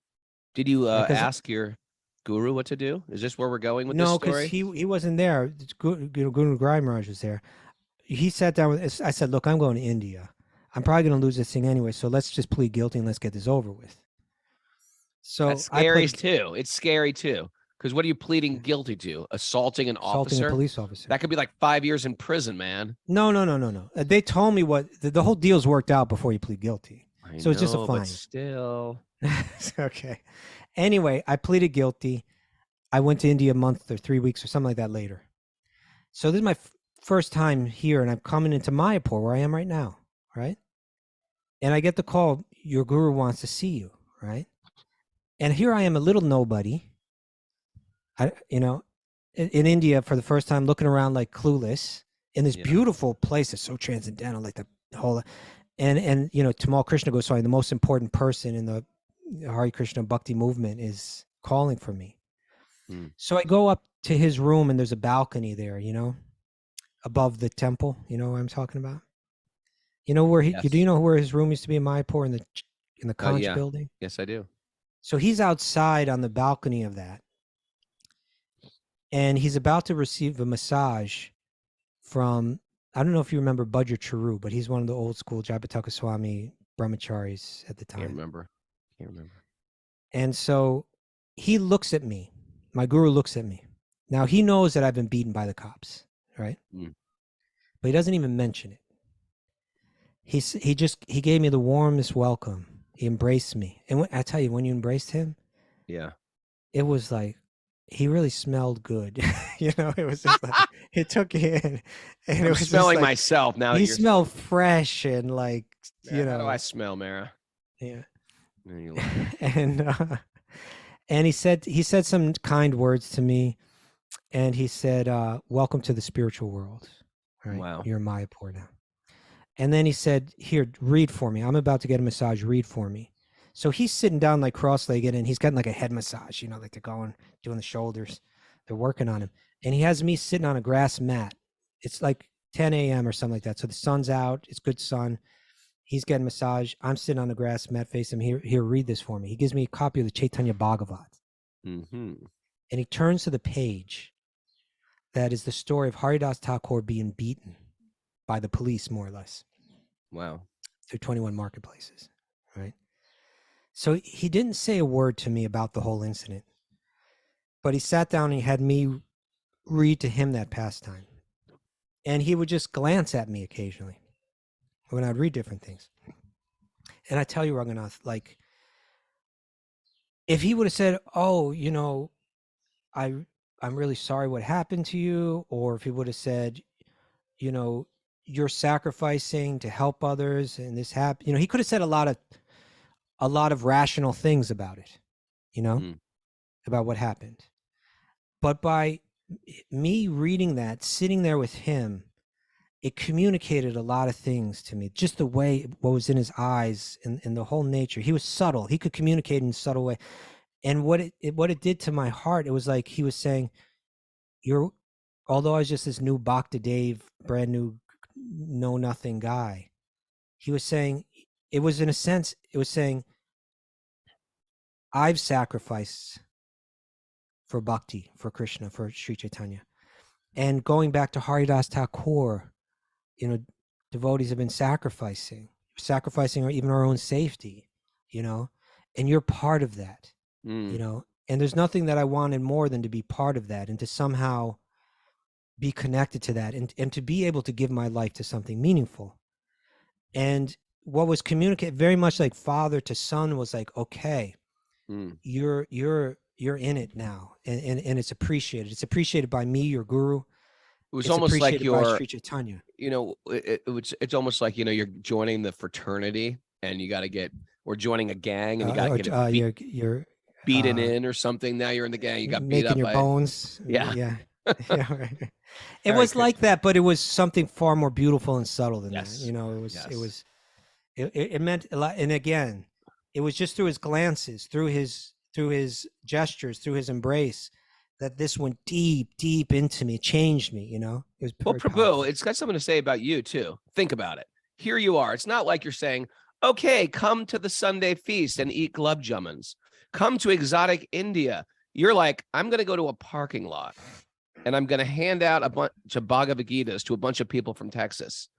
Speaker 2: Did you ask your guru what to do? Is this where we're going with this story?
Speaker 1: No, because he wasn't there. Guru Maharaj was there. He sat down with. I said, "Look, I'm going to India. I'm probably going to lose this thing anyway. So let's just plead guilty and let's get this over with." So
Speaker 2: that's scary too. It's scary too. Because what are you pleading guilty to? Assaulting an officer?
Speaker 1: Assaulting a police officer.
Speaker 2: That could be like 5 years in prison, man.
Speaker 1: No. They told me what the whole deal's worked out before you plead guilty. So it's just a fine.
Speaker 2: But still.
Speaker 1: Okay. Anyway, I pleaded guilty. I went to India a month or 3 weeks or something like that later. So this is my first time here, and I'm coming into Mayapur, where I am right now, right? And I get the call, "Your guru wants to see you," right? And here I am, a little nobody, in India for the first time, looking around like clueless in this beautiful place that's so transcendental, like the whole, and Tamal Krishna Goswami, the most important person in the Hare Krishna Bhakti movement, is calling for me. So I go up to his room, and there's a balcony there, above the temple. You know what I'm talking about? You know where
Speaker 2: Yes.
Speaker 1: do you know where his room used to be in Mayapur, in the Conch building?
Speaker 2: Yes, I do.
Speaker 1: So he's outside on the balcony of that, and he's about to receive a massage from, I don't know if you remember Budger Charu, but he's one of the old school Jayapataka Swami brahmacharis at the time.
Speaker 2: Can't remember.
Speaker 1: And so he looks at me. My guru looks at me. Now he knows that I've been beaten by the cops, right? But he doesn't even mention it. He gave me the warmest welcome. He embraced me. And I tell you, when you embraced him,
Speaker 2: Yeah.
Speaker 1: it was like, he really smelled good. It was just like, it took you in, and it
Speaker 2: I'm
Speaker 1: was just
Speaker 2: smelling
Speaker 1: like,
Speaker 2: myself now that
Speaker 1: he
Speaker 2: you're
Speaker 1: smelled fresh and like,
Speaker 2: Mara, how do I smell, Mara?
Speaker 1: yeah.
Speaker 2: And you laugh.
Speaker 1: And he said some kind words to me, and he said, welcome to the spiritual world. All right.
Speaker 2: Wow.
Speaker 1: You're in Mayapur now. And then he said, here, read for me. I'm about to get a massage. Read for me. So he's sitting down like cross-legged, and he's getting like a head massage, like they're doing the shoulders. They're working on him. And he has me sitting on a grass mat. It's like 10 a.m. or something like that. So the sun's out. It's good sun. He's getting massage. I'm sitting on the grass mat facing him. Here, read this for me. He gives me a copy of the Chaitanya Bhagavat.
Speaker 2: Mm-hmm.
Speaker 1: And he turns to the page that is the story of Haridas Thakur being beaten by the police, more or less.
Speaker 2: Wow.
Speaker 1: Through 21 marketplaces, right? So he didn't say a word to me about the whole incident, but he sat down and he had me read to him that pastime. And he would just glance at me occasionally when I'd read different things. And I tell you, Raghunath, like, if he would have said, oh, I'm really sorry what happened to you, or if he would have said, you're sacrificing to help others and this happened, he could have said a lot of rational things about it, about what happened. But by me reading that, sitting there with him, it communicated a lot of things to me. Just the way what was in his eyes and the whole nature. He was subtle. He could communicate in a subtle way. And what it did to my heart, it was like he was saying, although I was just this new Bhakta Dev, brand new, know nothing guy, he was saying, it was in a sense, it was saying, I've sacrificed for bhakti, for Krishna, for Sri Chaitanya. And going back to Haridas Thakur, devotees have been sacrificing or even our own safety, and you're part of that, and there's nothing that I wanted more than to be part of that and to somehow be connected to that and to be able to give my life to something meaningful. And what was communicated very much like father to son was like, okay, you're in it now, and it's appreciated. It's appreciated by me, your guru.
Speaker 2: It was
Speaker 1: It's
Speaker 2: almost like
Speaker 1: appreciated by Sri Chaitanya.
Speaker 2: It's almost like, you're joining the fraternity and you got to or joining a gang and you got to get
Speaker 1: you're
Speaker 2: beaten in or something. Now you're in the gang. You got beat
Speaker 1: making
Speaker 2: up
Speaker 1: your
Speaker 2: by
Speaker 1: bones.
Speaker 2: Yeah.
Speaker 1: Yeah. Yeah, right. It was like that, but it was something far more beautiful and subtle than that. It meant a lot. And again, it was just through his glances, through his gestures, through his embrace, that this went deep into me, changed me. It was very
Speaker 2: Prabhu,
Speaker 1: powerful.
Speaker 2: it's got something to say about you too. Think about it. Here you are. It's not like you're saying, okay, come to the Sunday feast and eat gulab jamuns. Come to exotic India. You're like, I'm going to go to a parking lot and I'm going to hand out a bunch of Bhagavad Gitas to a bunch of people from Texas.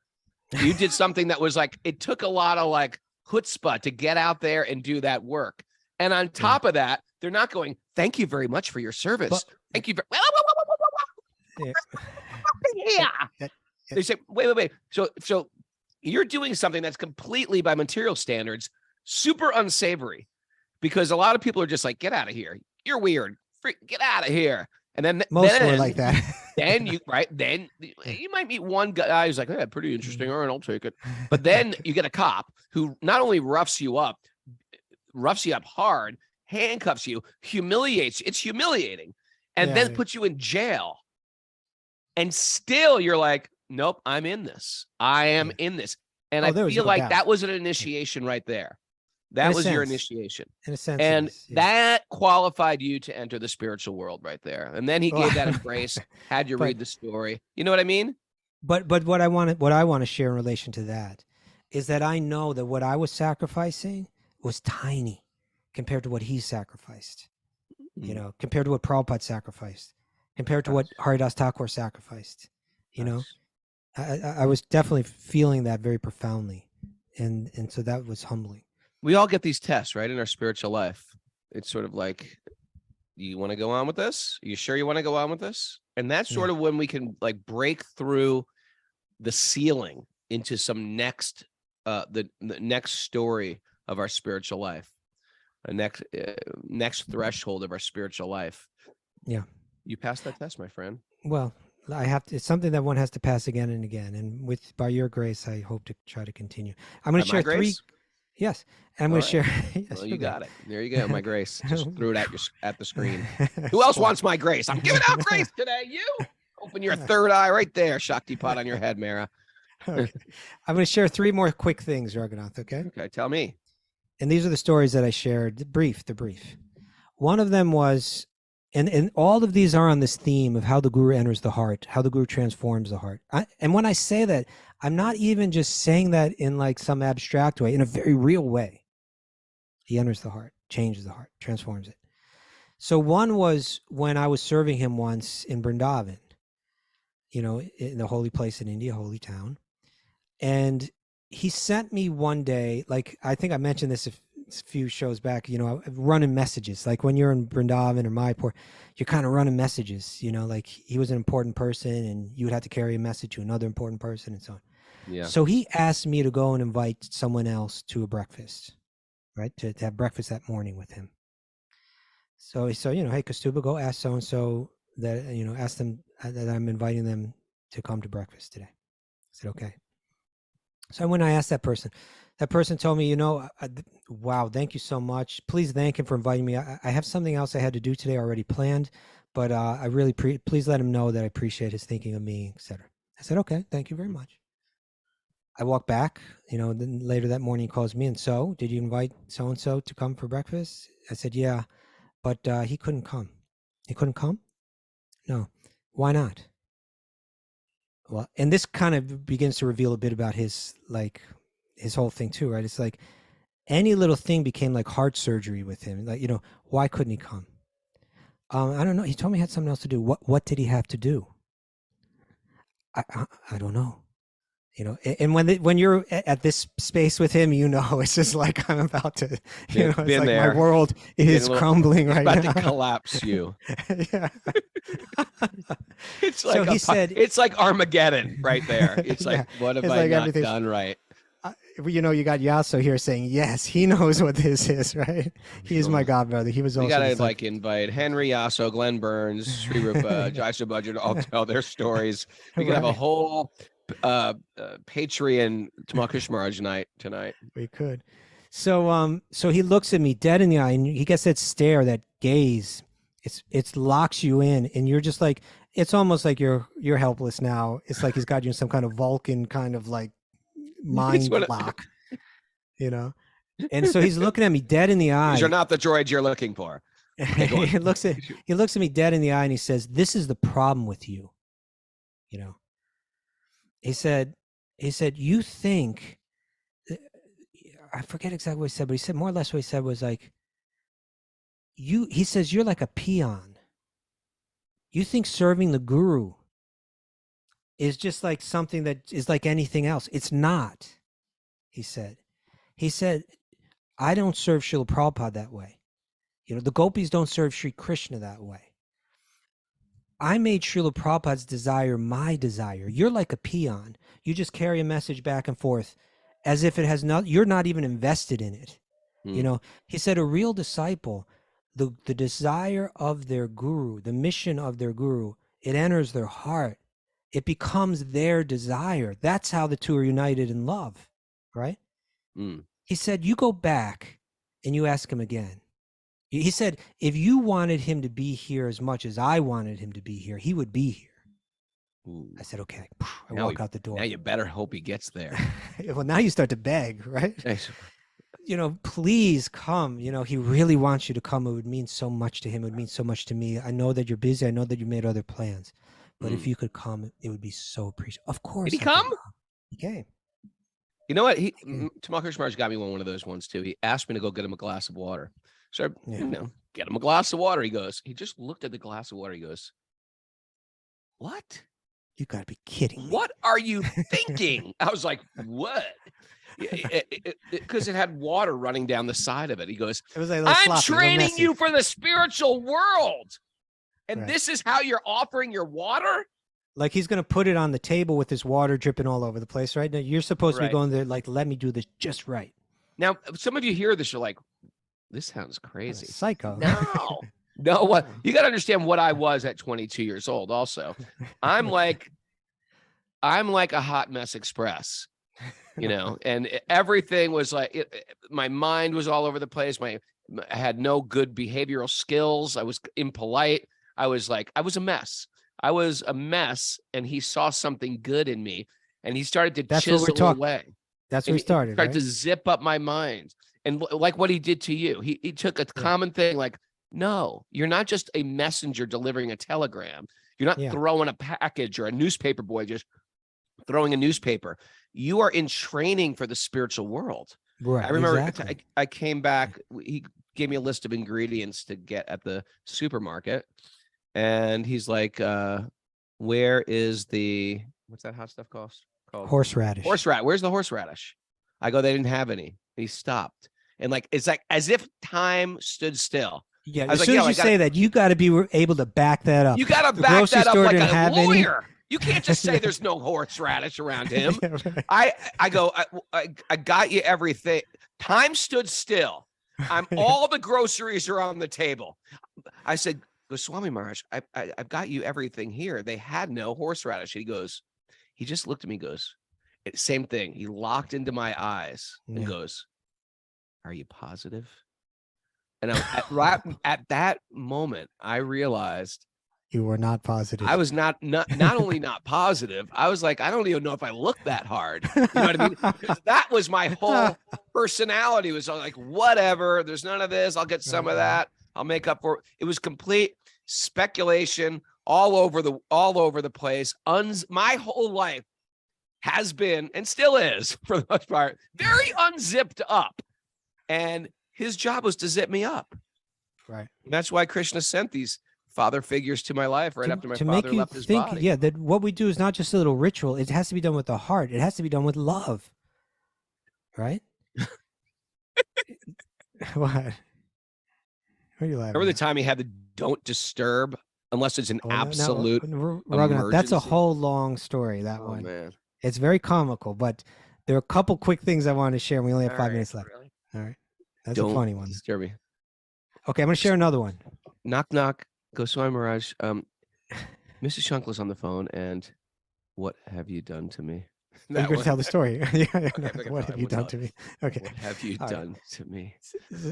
Speaker 2: You did something that was like, it took a lot of like chutzpah to get out there and do that work. And on top of that, they're not going, thank you very much for your service. Thank you. They say, wait. So you're doing something that's completely by material standards, super unsavory, because a lot of people are just like, get out of here. You're weird. Get out of here. And then
Speaker 1: most were like that.
Speaker 2: then you might meet one guy who's like, hey, pretty interesting. All right, I'll take it. But then you get a cop who not only roughs you up hard, handcuffs you, humiliates you. It's humiliating. And then puts you in jail. And still you're like, nope, I'm in this. I am in this. And I feel like that was an initiation right there. That was your initiation.
Speaker 1: In a sense.
Speaker 2: And that qualified you to enter the spiritual world right there. And then he gave that embrace, had you read the story. You know what I mean?
Speaker 1: But what I want to share in relation to that is that I know that what I was sacrificing was tiny compared to what he sacrificed. Compared to what Prabhupada sacrificed, compared to what Haridas Thakur sacrificed. I was definitely feeling that very profoundly. And so that was humbling.
Speaker 2: We all get these tests, right, in our spiritual life. It's sort of like, you want to go on with this? Are you sure you want to go on with this? And that's sort of when we can like break through the ceiling into some next, the next story of our spiritual life, a next threshold of our spiritual life.
Speaker 1: Yeah.
Speaker 2: You passed that test, my friend.
Speaker 1: Well, I have to. It's something that one has to pass again and again. And by your grace, I hope to try to continue. I'm going
Speaker 2: By
Speaker 1: to
Speaker 2: my
Speaker 1: share three.
Speaker 2: grace?
Speaker 1: Yes, I'm
Speaker 2: All
Speaker 1: going to
Speaker 2: right.
Speaker 1: share. Yes,
Speaker 2: Well,
Speaker 1: you're
Speaker 2: you
Speaker 1: good.
Speaker 2: got it. There you go. My grace. Just threw it at the screen. Who else
Speaker 1: Spot.
Speaker 2: wants my grace? I'm giving out grace today. You open your third eye right there. Shakti pot on your head, Mara.
Speaker 1: Okay. I'm going to share three more quick things, Raghunath. Okay.
Speaker 2: Okay, tell me.
Speaker 1: And these are the stories that I shared. The brief. One of them was, and all of these are on this theme of how the guru enters the heart, how the guru transforms the heart. And when I say that, I'm not even just saying that in like some abstract way, in a very real way. He enters the heart, changes the heart, transforms it. So one was when I was serving him once in Vrindavan, in the holy place in India, holy town. And he sent me one day, like, I think I mentioned this a few shows back, running messages. Like when you're in Vrindavan or Mayapur, you're kind of running messages, like he was an important person and you would have to carry a message to another important person and so on.
Speaker 2: Yeah.
Speaker 1: So he asked me to go and invite someone else to a breakfast, right? To have breakfast that morning with him. So he said, hey, Kaustubha, go ask so-and-so that, ask them that I'm inviting them to come to breakfast today. I said, okay. So when I asked that person told me, wow, thank you so much. Please thank him for inviting me. I have something else I had to do today already planned, but I really, please let him know that I appreciate his thinking of me, etc. I said, okay, thank you very much. I walked back, then later that morning he calls me and so, did you invite so-and-so to come for breakfast? I said, yeah, but he couldn't come. He couldn't come? No. Why not? Well, and this kind of begins to reveal a bit about his whole thing too, right? It's like any little thing became like heart surgery with him. Like, why couldn't he come? I don't know. He told me he had something else to do. What did he have to do? I don't know. And when you're at this space with him, it's just like I'm about to, it's like
Speaker 2: there.
Speaker 1: my world is crumbling right now.
Speaker 2: About to collapse you.
Speaker 1: Yeah.
Speaker 2: It's like
Speaker 1: so he said,
Speaker 2: it's like Armageddon right there. It's like, what have I not done right?
Speaker 1: You got Yaso here saying, yes, he knows what this is, right? He is my godbrother. He was also.
Speaker 2: We gotta invite Henry Yaso, Glenn Burns, Sri Rupa, Jaisa Budget, all tell their stories. We could have a whole Patreon Tamal Krishna Maharaj night tonight.
Speaker 1: We could. So he looks at me dead in the eye and he gets that stare, that gaze. It locks you in and you're just like, it's almost like you're helpless now. It's like he's got you in some kind of Vulcan kind of like mind lock, And so he's looking at me dead in the eye.
Speaker 2: These are not the droids you're looking for. Okay,
Speaker 1: he looks at me dead in the eye and he says, "This is the problem with you." He said, "You think." I forget exactly what he said, but he said more or less what he said was like, he says, you're like a peon. You think serving the guru is just like something that is like anything else. It's not, he said. He said, I don't serve Srila Prabhupada that way. The gopis don't serve Sri Krishna that way. I made Srila Prabhupada's desire my desire. You're like a peon. You just carry a message back and forth as if it has not, you're not even invested in it. He said a real disciple, the desire of their guru, the mission of their guru, it enters their heart. It becomes their desire. That's how the two are united in love, right? He said, you go back and you ask him again. He said, if you wanted him to be here as much as I wanted him to be here, he would be here. Ooh. I said, okay. I walk out the door.
Speaker 2: Now you better hope he gets there.
Speaker 1: Well, now you start to beg, right? Please come. He really wants you to come. It would mean so much to him. It would mean so much to me. I know that you're busy. I know that you made other plans. But if you could come, it would be so appreciated. Of course.
Speaker 2: Did he come?
Speaker 1: He came.
Speaker 2: You know what? Tamal Krishna Maharaj got me one of those ones too. He asked me to go get him a glass of water. So, get him a glass of water. He just looked at the glass of water. He goes, what?
Speaker 1: You got to be kidding me.
Speaker 2: What are you thinking? I was like, what? Because it had water running down the side of it. He goes,
Speaker 1: it was like
Speaker 2: I'm training you for the spiritual world. And this is how you're offering your water?
Speaker 1: Like he's going to put it on the table with his water dripping all over the place, right? Now you're supposed to be going there like, let me do this just right.
Speaker 2: Now, some of you hear this, you're like, this sounds crazy.
Speaker 1: Psycho.
Speaker 2: No. No, what you got to understand what I was at 22 years old. Also, I'm like a hot mess express, and everything was like my mind was all over the place. I had no good behavioral skills. I was impolite. I was a mess. I was a mess, and he saw something good in me, and he started to chisel away.
Speaker 1: That's where we started.
Speaker 2: Started
Speaker 1: right?
Speaker 2: to zip up my mind, and like what he did to you, he took a common thing like. No, you're not just a messenger delivering a telegram. You're not throwing a package or a newspaper boy just throwing a newspaper. You are in training for the spiritual world.
Speaker 1: Right.
Speaker 2: I remember
Speaker 1: exactly.
Speaker 2: I came back. He gave me a list of ingredients to get at the supermarket. And he's like, where is what's that hot stuff called?
Speaker 1: Horseradish.
Speaker 2: Where's the horseradish? I go, they didn't have any. And he stopped. And it's like as if time stood still.
Speaker 1: Yeah, as soon as you say that, you got to be able to back that up.
Speaker 2: You got to back that up like a lawyer. You can't just say there's no horseradish around him. I go, I got you everything. Time stood still. All the groceries are on the table. I said, Goswami Maharaj, I've got you everything here. They had no horseradish. He just looked at me and goes, same thing. He locked into my eyes and goes, are you positive? And right at that moment, I realized
Speaker 1: you were not positive.
Speaker 2: I was not only not positive, I was like, I don't even know if I look that hard. You know what I mean? Because that was my whole personality. Was like, whatever, there's none of this. I'll get some of that. I'll make up for it. It was complete speculation all over the place. My whole life has been and still is, for the most part, very unzipped up. And his job was to zip me up.
Speaker 1: Right.
Speaker 2: And that's why Krishna sent these father figures to my life after my father left his body.
Speaker 1: Yeah, that what we do is not just a little ritual. It has to be done with the heart. It has to be done with love. Right? What? What are you laughing
Speaker 2: Remember the
Speaker 1: at?
Speaker 2: time he had the don't disturb unless it's an absolute
Speaker 1: Raghunath, that's a whole long story, that one.
Speaker 2: Man.
Speaker 1: It's very comical, but there are a couple quick things I want to share, and we only have 5 minutes left.
Speaker 2: Really?
Speaker 1: All right. That's a funny one.
Speaker 2: Disturb me.
Speaker 1: Okay, I'm going to share another one.
Speaker 2: Knock, knock. Goswami Maharaj. Mrs. Shankla's on the phone, and what have you done to me?
Speaker 1: You're going to tell the story. What have you done to me? Okay.
Speaker 2: What have you done to me?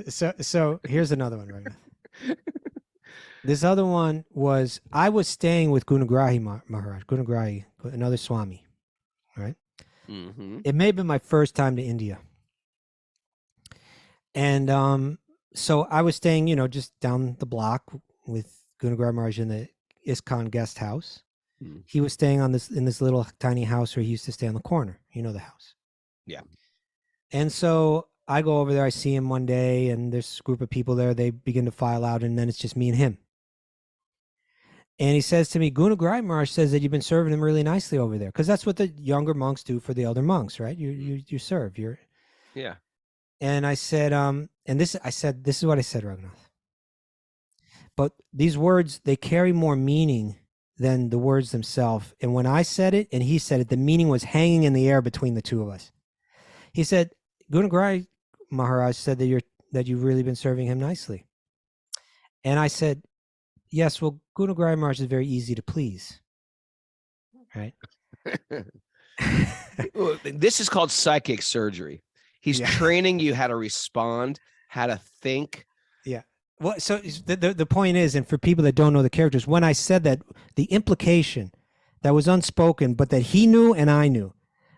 Speaker 1: So here's another one, right? This other one was, I was staying with Gunagrahi Maharaj, Gunagrahi, another Swami, right?
Speaker 2: Mm-hmm.
Speaker 1: It may have been my first time to India. And so I was staying, just down the block with Gunagrahi Maharaj in the ISKCON guest house.
Speaker 2: Mm.
Speaker 1: He was staying in this little tiny house where he used to stay on the corner. You know the house.
Speaker 2: Yeah.
Speaker 1: And so I go over there, I see him one day, and there's a group of people there. They begin to file out, and then it's just me and him. And he says to me, Gunagrahi Maharaj says that you've been serving him really nicely over there. Because that's what the younger monks do for the elder monks, right? You serve.
Speaker 2: Yeah.
Speaker 1: And I said, this is what I said, Raghunath. But these words, they carry more meaning than the words themselves. And when I said it and he said it, the meaning was hanging in the air between the two of us. He said, Gunagrahi Maharaj said that you've really been serving him nicely. And I said, yes, well, Gunagrahi Maharaj is very easy to please. Right?
Speaker 2: This is called psychic surgery. He's training you how to respond, how to think.
Speaker 1: Yeah. Well, so the point is, and for people that don't know the characters, when I said that, the implication that was unspoken, but that he knew and I knew,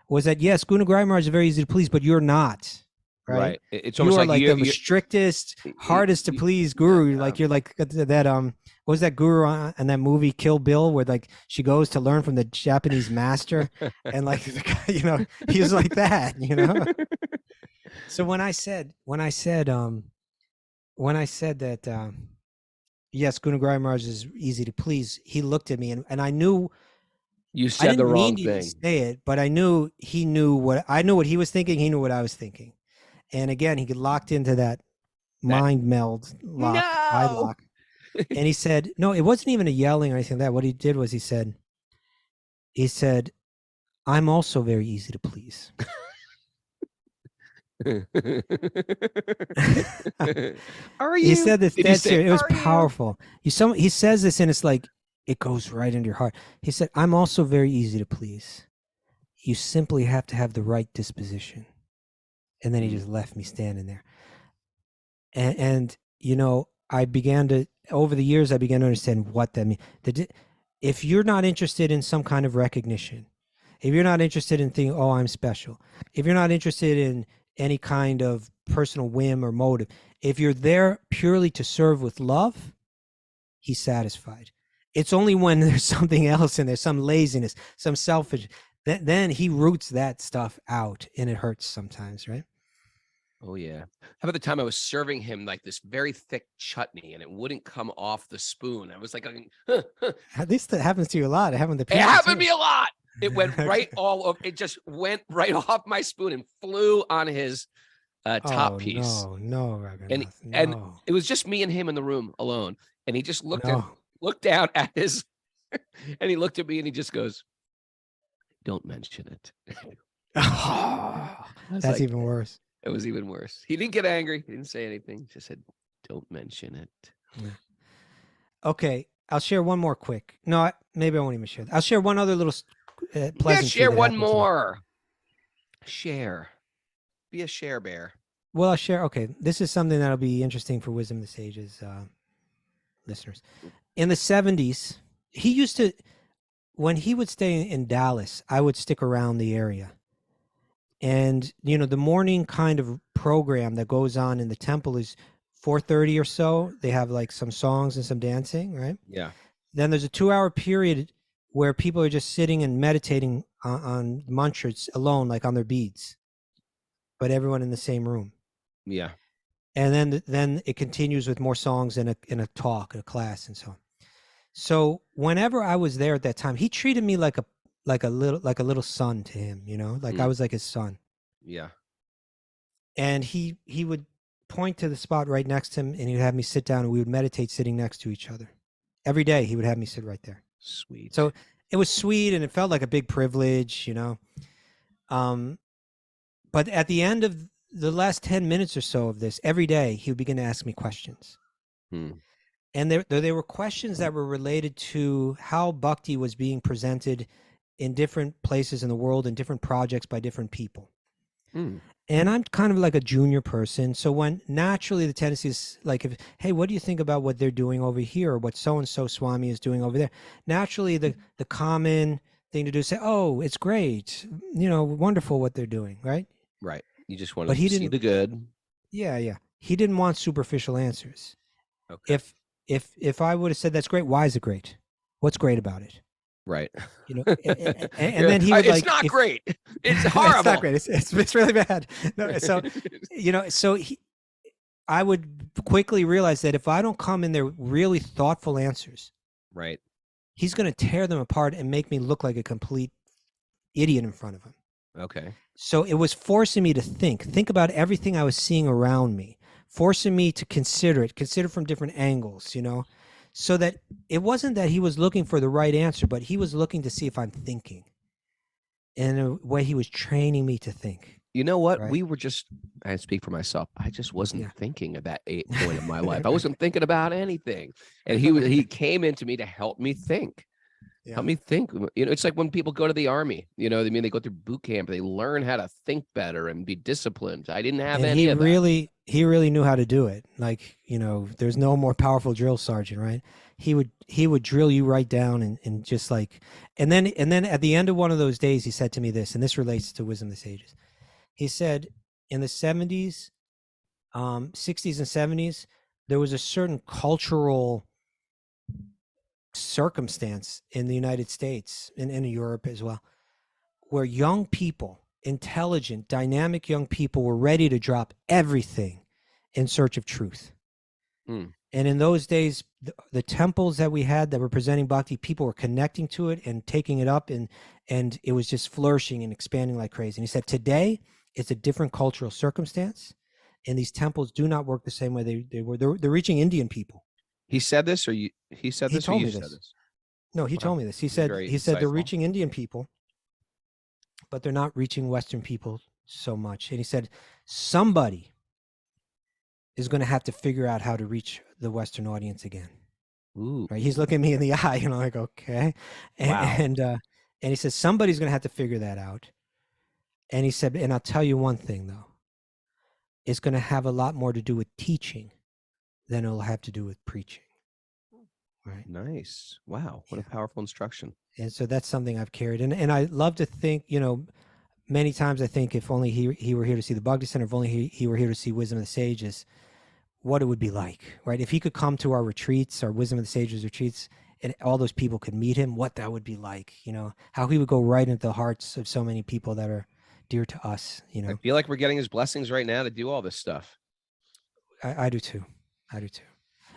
Speaker 1: was that, yes, Gunagrahi Maharaj is very easy to please, but you're not. Right.
Speaker 2: It's almost like
Speaker 1: the strictest, hardest to please guru.
Speaker 2: Yeah.
Speaker 1: Like you're like that. What was that guru in that movie Kill Bill, where like she goes to learn from the Japanese master, and like he was like that. So when I said that, yes, Gunagrahi Maharaj is easy to please, he looked at me and I knew.
Speaker 2: You said the wrong thing.
Speaker 1: To say it, but I knew he knew what he was thinking. He knew what I was thinking. And again, he got locked into that mind meld lock, eye lock. And he said, no, it wasn't even a yelling or anything like that. What he did was he said, I'm also very easy to please.
Speaker 2: Are you?
Speaker 1: He said this
Speaker 2: Did you
Speaker 1: dead
Speaker 2: say,
Speaker 1: serious. It was
Speaker 2: "Are you?"
Speaker 1: powerful. He says this and it's like it goes right into your heart. He said, "I'm also very easy to please. You simply have to have the right disposition." And then he just left me standing there. And you know, over the years I began to understand what that means. If you're not interested in some kind of recognition, if you're not interested in thinking, "Oh, I'm special," if you're not interested in any kind of personal whim or motive, if you're there purely to serve with love, he's satisfied. It's only when there's something else and there's some laziness, some selfish, then he roots that stuff out, and it hurts sometimes, right?
Speaker 2: Oh yeah. How about the time I was serving him like this very thick chutney and it wouldn't come off the spoon? I was like, huh, huh.
Speaker 1: At least that happens to you a lot. It happened to
Speaker 2: It
Speaker 1: people
Speaker 2: happened
Speaker 1: too.
Speaker 2: to me a lot. It went right all over. It just went right off my spoon and flew on his top piece.
Speaker 1: No, Raghunath,
Speaker 2: And
Speaker 1: no.
Speaker 2: it was just me and him in the room alone. And he just looked down at his, and he looked at me and he just goes, "Don't mention it."
Speaker 1: That's
Speaker 2: like,
Speaker 1: even worse.
Speaker 2: It was even worse. He didn't get angry. He didn't say anything. He just said, "Don't mention it."
Speaker 1: Yeah. Okay, I'll share one more quick. No, maybe I won't even share that. I'll share one other little pleasantry.
Speaker 2: Yeah, share
Speaker 1: that
Speaker 2: one
Speaker 1: happened to me.
Speaker 2: more. Share. Be a share bear.
Speaker 1: Well, I'll share. Okay, this is something that'll be interesting for Wisdom of the Sages listeners. In the 70s, he used to, when he would stay in Dallas, I would stick around the area. And, you know, the morning kind of program that goes on in the temple is 4:30 or so. They have like some songs and some dancing, right?
Speaker 2: Yeah.
Speaker 1: Then there's a 2-hour period where people are just sitting and meditating on mantras alone, like on their beads, but everyone in the same room.
Speaker 2: Yeah.
Speaker 1: And then it continues with more songs and a talk, a class, and so on. So whenever I was there at that time, he treated me like a little son to him, you know, like I was like his son.
Speaker 2: Yeah.
Speaker 1: And he would point to the spot right next to him, and he'd have me sit down, and we would meditate sitting next to each other. Every day he would have me sit right there.
Speaker 2: Sweet.
Speaker 1: So it was sweet, and it felt like a big privilege, you know. But at the end of the last 10 minutes or so of this, every day he would begin to ask me questions. And there were questions that were related to how bhakti was being presented in different places in the world, in different projects by different people. And I'm kind of like a junior person. So when naturally the tendency is like, hey, what do you think about what they're doing over here, or what so-and-so Swami is doing over there? Naturally, the common thing to do is say, oh, it's great. You know, wonderful what they're doing, right?
Speaker 2: Right. You just want to see the good.
Speaker 1: Yeah. He didn't want superficial answers.
Speaker 2: Okay.
Speaker 1: If I would have said, that's great, why is it great? What's great about it?
Speaker 2: Right.
Speaker 1: You know, and then he would
Speaker 2: it's not great. It's horrible.
Speaker 1: It's not great. It's really bad. No, so, you know, I would quickly realize that if I don't come in there really thoughtful answers,
Speaker 2: right,
Speaker 1: he's going to tear them apart and make me look like a complete idiot in front of him.
Speaker 2: Okay.
Speaker 1: So it was forcing me to think about everything I was seeing around me, forcing me to consider from different angles, you know, so that it wasn't that he was looking for the right answer, but he was looking to see if I'm thinking. In a way, he was training me to think.
Speaker 2: You know what?
Speaker 1: Right?
Speaker 2: We were I speak for myself. I just wasn't thinking at that point in my life. I wasn't thinking about anything. And he came into me to help me think. Yeah. Help me think. You know, it's like when people go to the army, you know, I mean, they go through boot camp, they learn how to think better and be disciplined. I didn't have any of that.
Speaker 1: He really knew how to do it. Like, you know, there's no more powerful drill sergeant, right? He would drill you right down and just like, and then at the end of one of those days, he said to me this, and this relates to Wisdom of the Sages. He said in the 70s, 60s and 70s, there was a certain cultural circumstance in the United States and in Europe as well, where young people, intelligent, dynamic young people were ready to drop everything in search of truth. And in those days, the temples that we had that were presenting bhakti, people were connecting to it and taking it up, and it was just flourishing and expanding like crazy. And he said, today it's a different cultural circumstance, and these temples do not work the same way they were. They're reaching Indian people.
Speaker 2: He said this, or he said this,
Speaker 1: he told
Speaker 2: or you
Speaker 1: me
Speaker 2: said
Speaker 1: this.
Speaker 2: this?
Speaker 1: No, he told me this. He said they're reaching Indian people, but they're not reaching Western people so much. And he said, somebody is going to have to figure out how to reach the Western audience again.
Speaker 2: Ooh.
Speaker 1: Right? He's looking me in the eye, like, okay.
Speaker 2: Wow.
Speaker 1: And he says, somebody's going to have to figure that out. And he said, and I'll tell you one thing, though. It's going to have a lot more to do with teaching than it'll have to do with preaching. Right.
Speaker 2: Nice. Wow. What a powerful instruction.
Speaker 1: And so that's something I've carried. And I love to think, many times I think if only he were here to see the Bhakti Center, if only he were here to see Wisdom of the Sages, what it would be like, right? If he could come to our retreats, our Wisdom of the Sages retreats, and all those people could meet him, what that would be like, how he would go right into the hearts of so many people that are dear to us,
Speaker 2: I feel like we're getting his blessings right now to do all this stuff.
Speaker 1: I do too.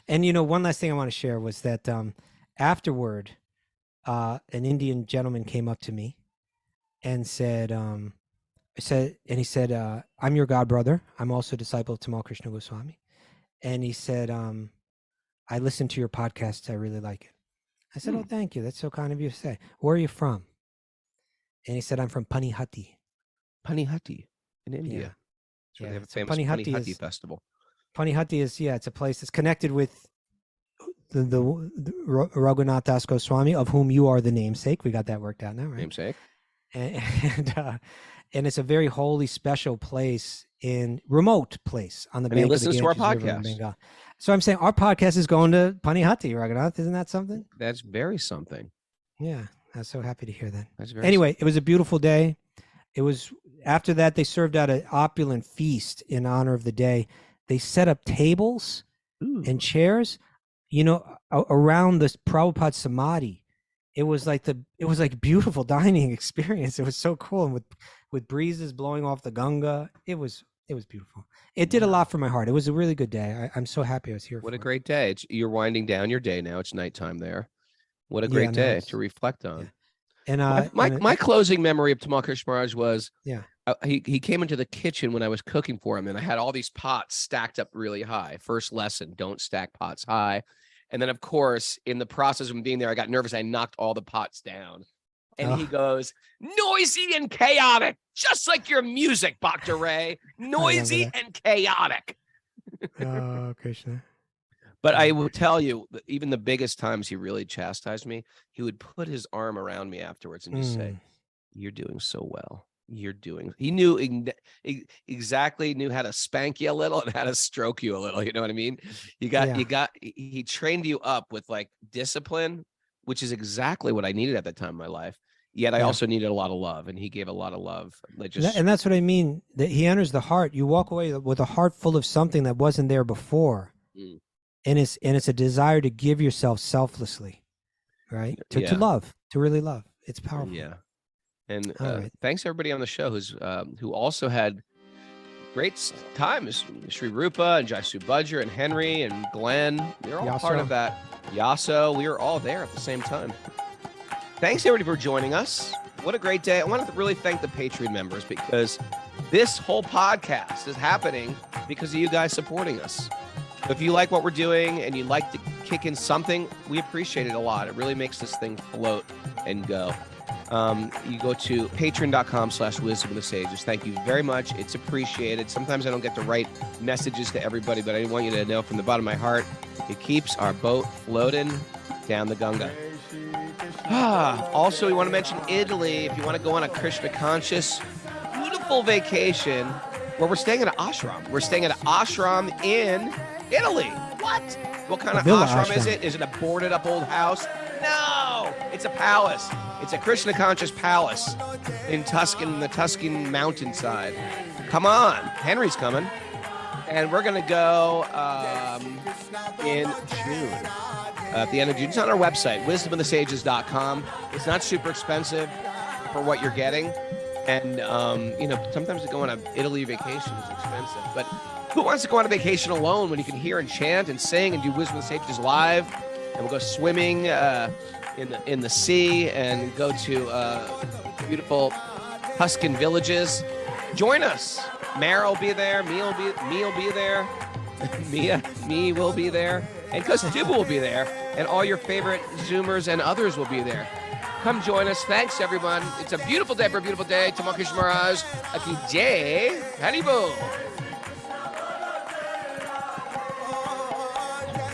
Speaker 1: And one last thing I want to share was that afterward, an Indian gentleman came up to me and said, I'm your god brother. I'm also a disciple of Tamal Krishna Goswami. And he said, I listened to your podcast. I really like it. I said, oh, thank you. That's so kind of you to say. Where are you from? And he said, I'm from Panihati.
Speaker 2: Panihati in India.
Speaker 1: Yeah.
Speaker 2: That's where they have a
Speaker 1: So
Speaker 2: famous
Speaker 1: Panihati
Speaker 2: Panihati festival.
Speaker 1: Panihati is, it's a place that's connected with the Raghunath Das Goswami, of whom you are the namesake. We got that worked out now, right?
Speaker 2: Namesake.
Speaker 1: And it's a very holy, special place, remote place on the bank.
Speaker 2: And he listens to our
Speaker 1: Ganges River in
Speaker 2: podcast.
Speaker 1: Bengal. So I'm saying our podcast is going to Panihati, Raghunath. Isn't that something?
Speaker 2: That's very something.
Speaker 1: Yeah, I'm so happy to hear that.
Speaker 2: That's very
Speaker 1: Anyway, it was a beautiful day. It was after that they served out an opulent feast in honor of the day. They set up tables and chairs, around this Prabhupada Samadhi. It was like beautiful dining experience. It was so cool, and with breezes blowing off the Ganga. It was beautiful. It did a lot for my heart. It was a really good day. I'm so happy I was here.
Speaker 2: What a great day. You're winding down your day now. It's nighttime there. What a great day to reflect on.
Speaker 1: Yeah. And
Speaker 2: my closing memory of Tamal Krishna Maharaj was he came into the kitchen when I was cooking for him, and I had all these pots stacked up really high. First lesson, don't stack pots high. And then, of course, in the process of being there, I got nervous. I knocked all the pots down. And he goes, noisy and chaotic, just like your music, Dr. Ray. Noisy and chaotic.
Speaker 1: Oh, Krishna.
Speaker 2: But I will tell you, even the biggest times he really chastised me, he would put his arm around me afterwards and just say, you're doing so well. He knew exactly how to spank you a little and how to stroke you a little. You know what I mean? He trained you up with like discipline, which is exactly what I needed at that time in my life. Yet I also needed a lot of love, and he gave a lot of love.
Speaker 1: And that's what I mean. That he enters the heart. You walk away with a heart full of something that wasn't there before. And it's a desire to give yourself selflessly, right? To love, to really love. It's powerful.
Speaker 2: Yeah. And thanks everybody on the show who also had great times. Sri Rupa and Jaisu Budger and Henry and Glenn. They're all part of that. Yaso, we were all there at the same time. Thanks everybody for joining us. What a great day. I want to really thank the Patreon members, because this whole podcast is happening because of you guys supporting us. If you like what we're doing and you'd like to kick in something, we appreciate it a lot. It really makes this thing float and go. You go to patreon.com/wisdom of the sages. Thank you very much. It's appreciated. Sometimes I don't get to write messages to everybody, but I want you to know from the bottom of my heart, it keeps our boat floating down the Ganga. Also, we want to mention Italy. If you want to go on a Krishna conscious, beautiful vacation, where we're staying at an ashram. We're staying at an ashram in Italy. What kind of ashram is it? Is it a boarded up old house? No, it's a palace. It's a Krishna conscious palace in the Tuscan mountainside. Come on, Henry's coming. And we're going to go in June. At the end of June. It's on our website, wisdomofthesages.com. It's not super expensive for what you're getting. And, sometimes to go on an Italy vacation is expensive. But who wants to go on a vacation alone when you can hear and chant and sing and do Wisdom of the Sages live? And we'll go swimming in the sea and go to beautiful Tuscan villages. Join us. Mara will be there. Me will be there. Me will be there. And Kaustubha will be there. And all your favorite Zoomers and others will be there. Come join us. Thanks, everyone. It's a beautiful day for a beautiful day. Tamal Krishna Maharaj. Aki Jai. Haribol.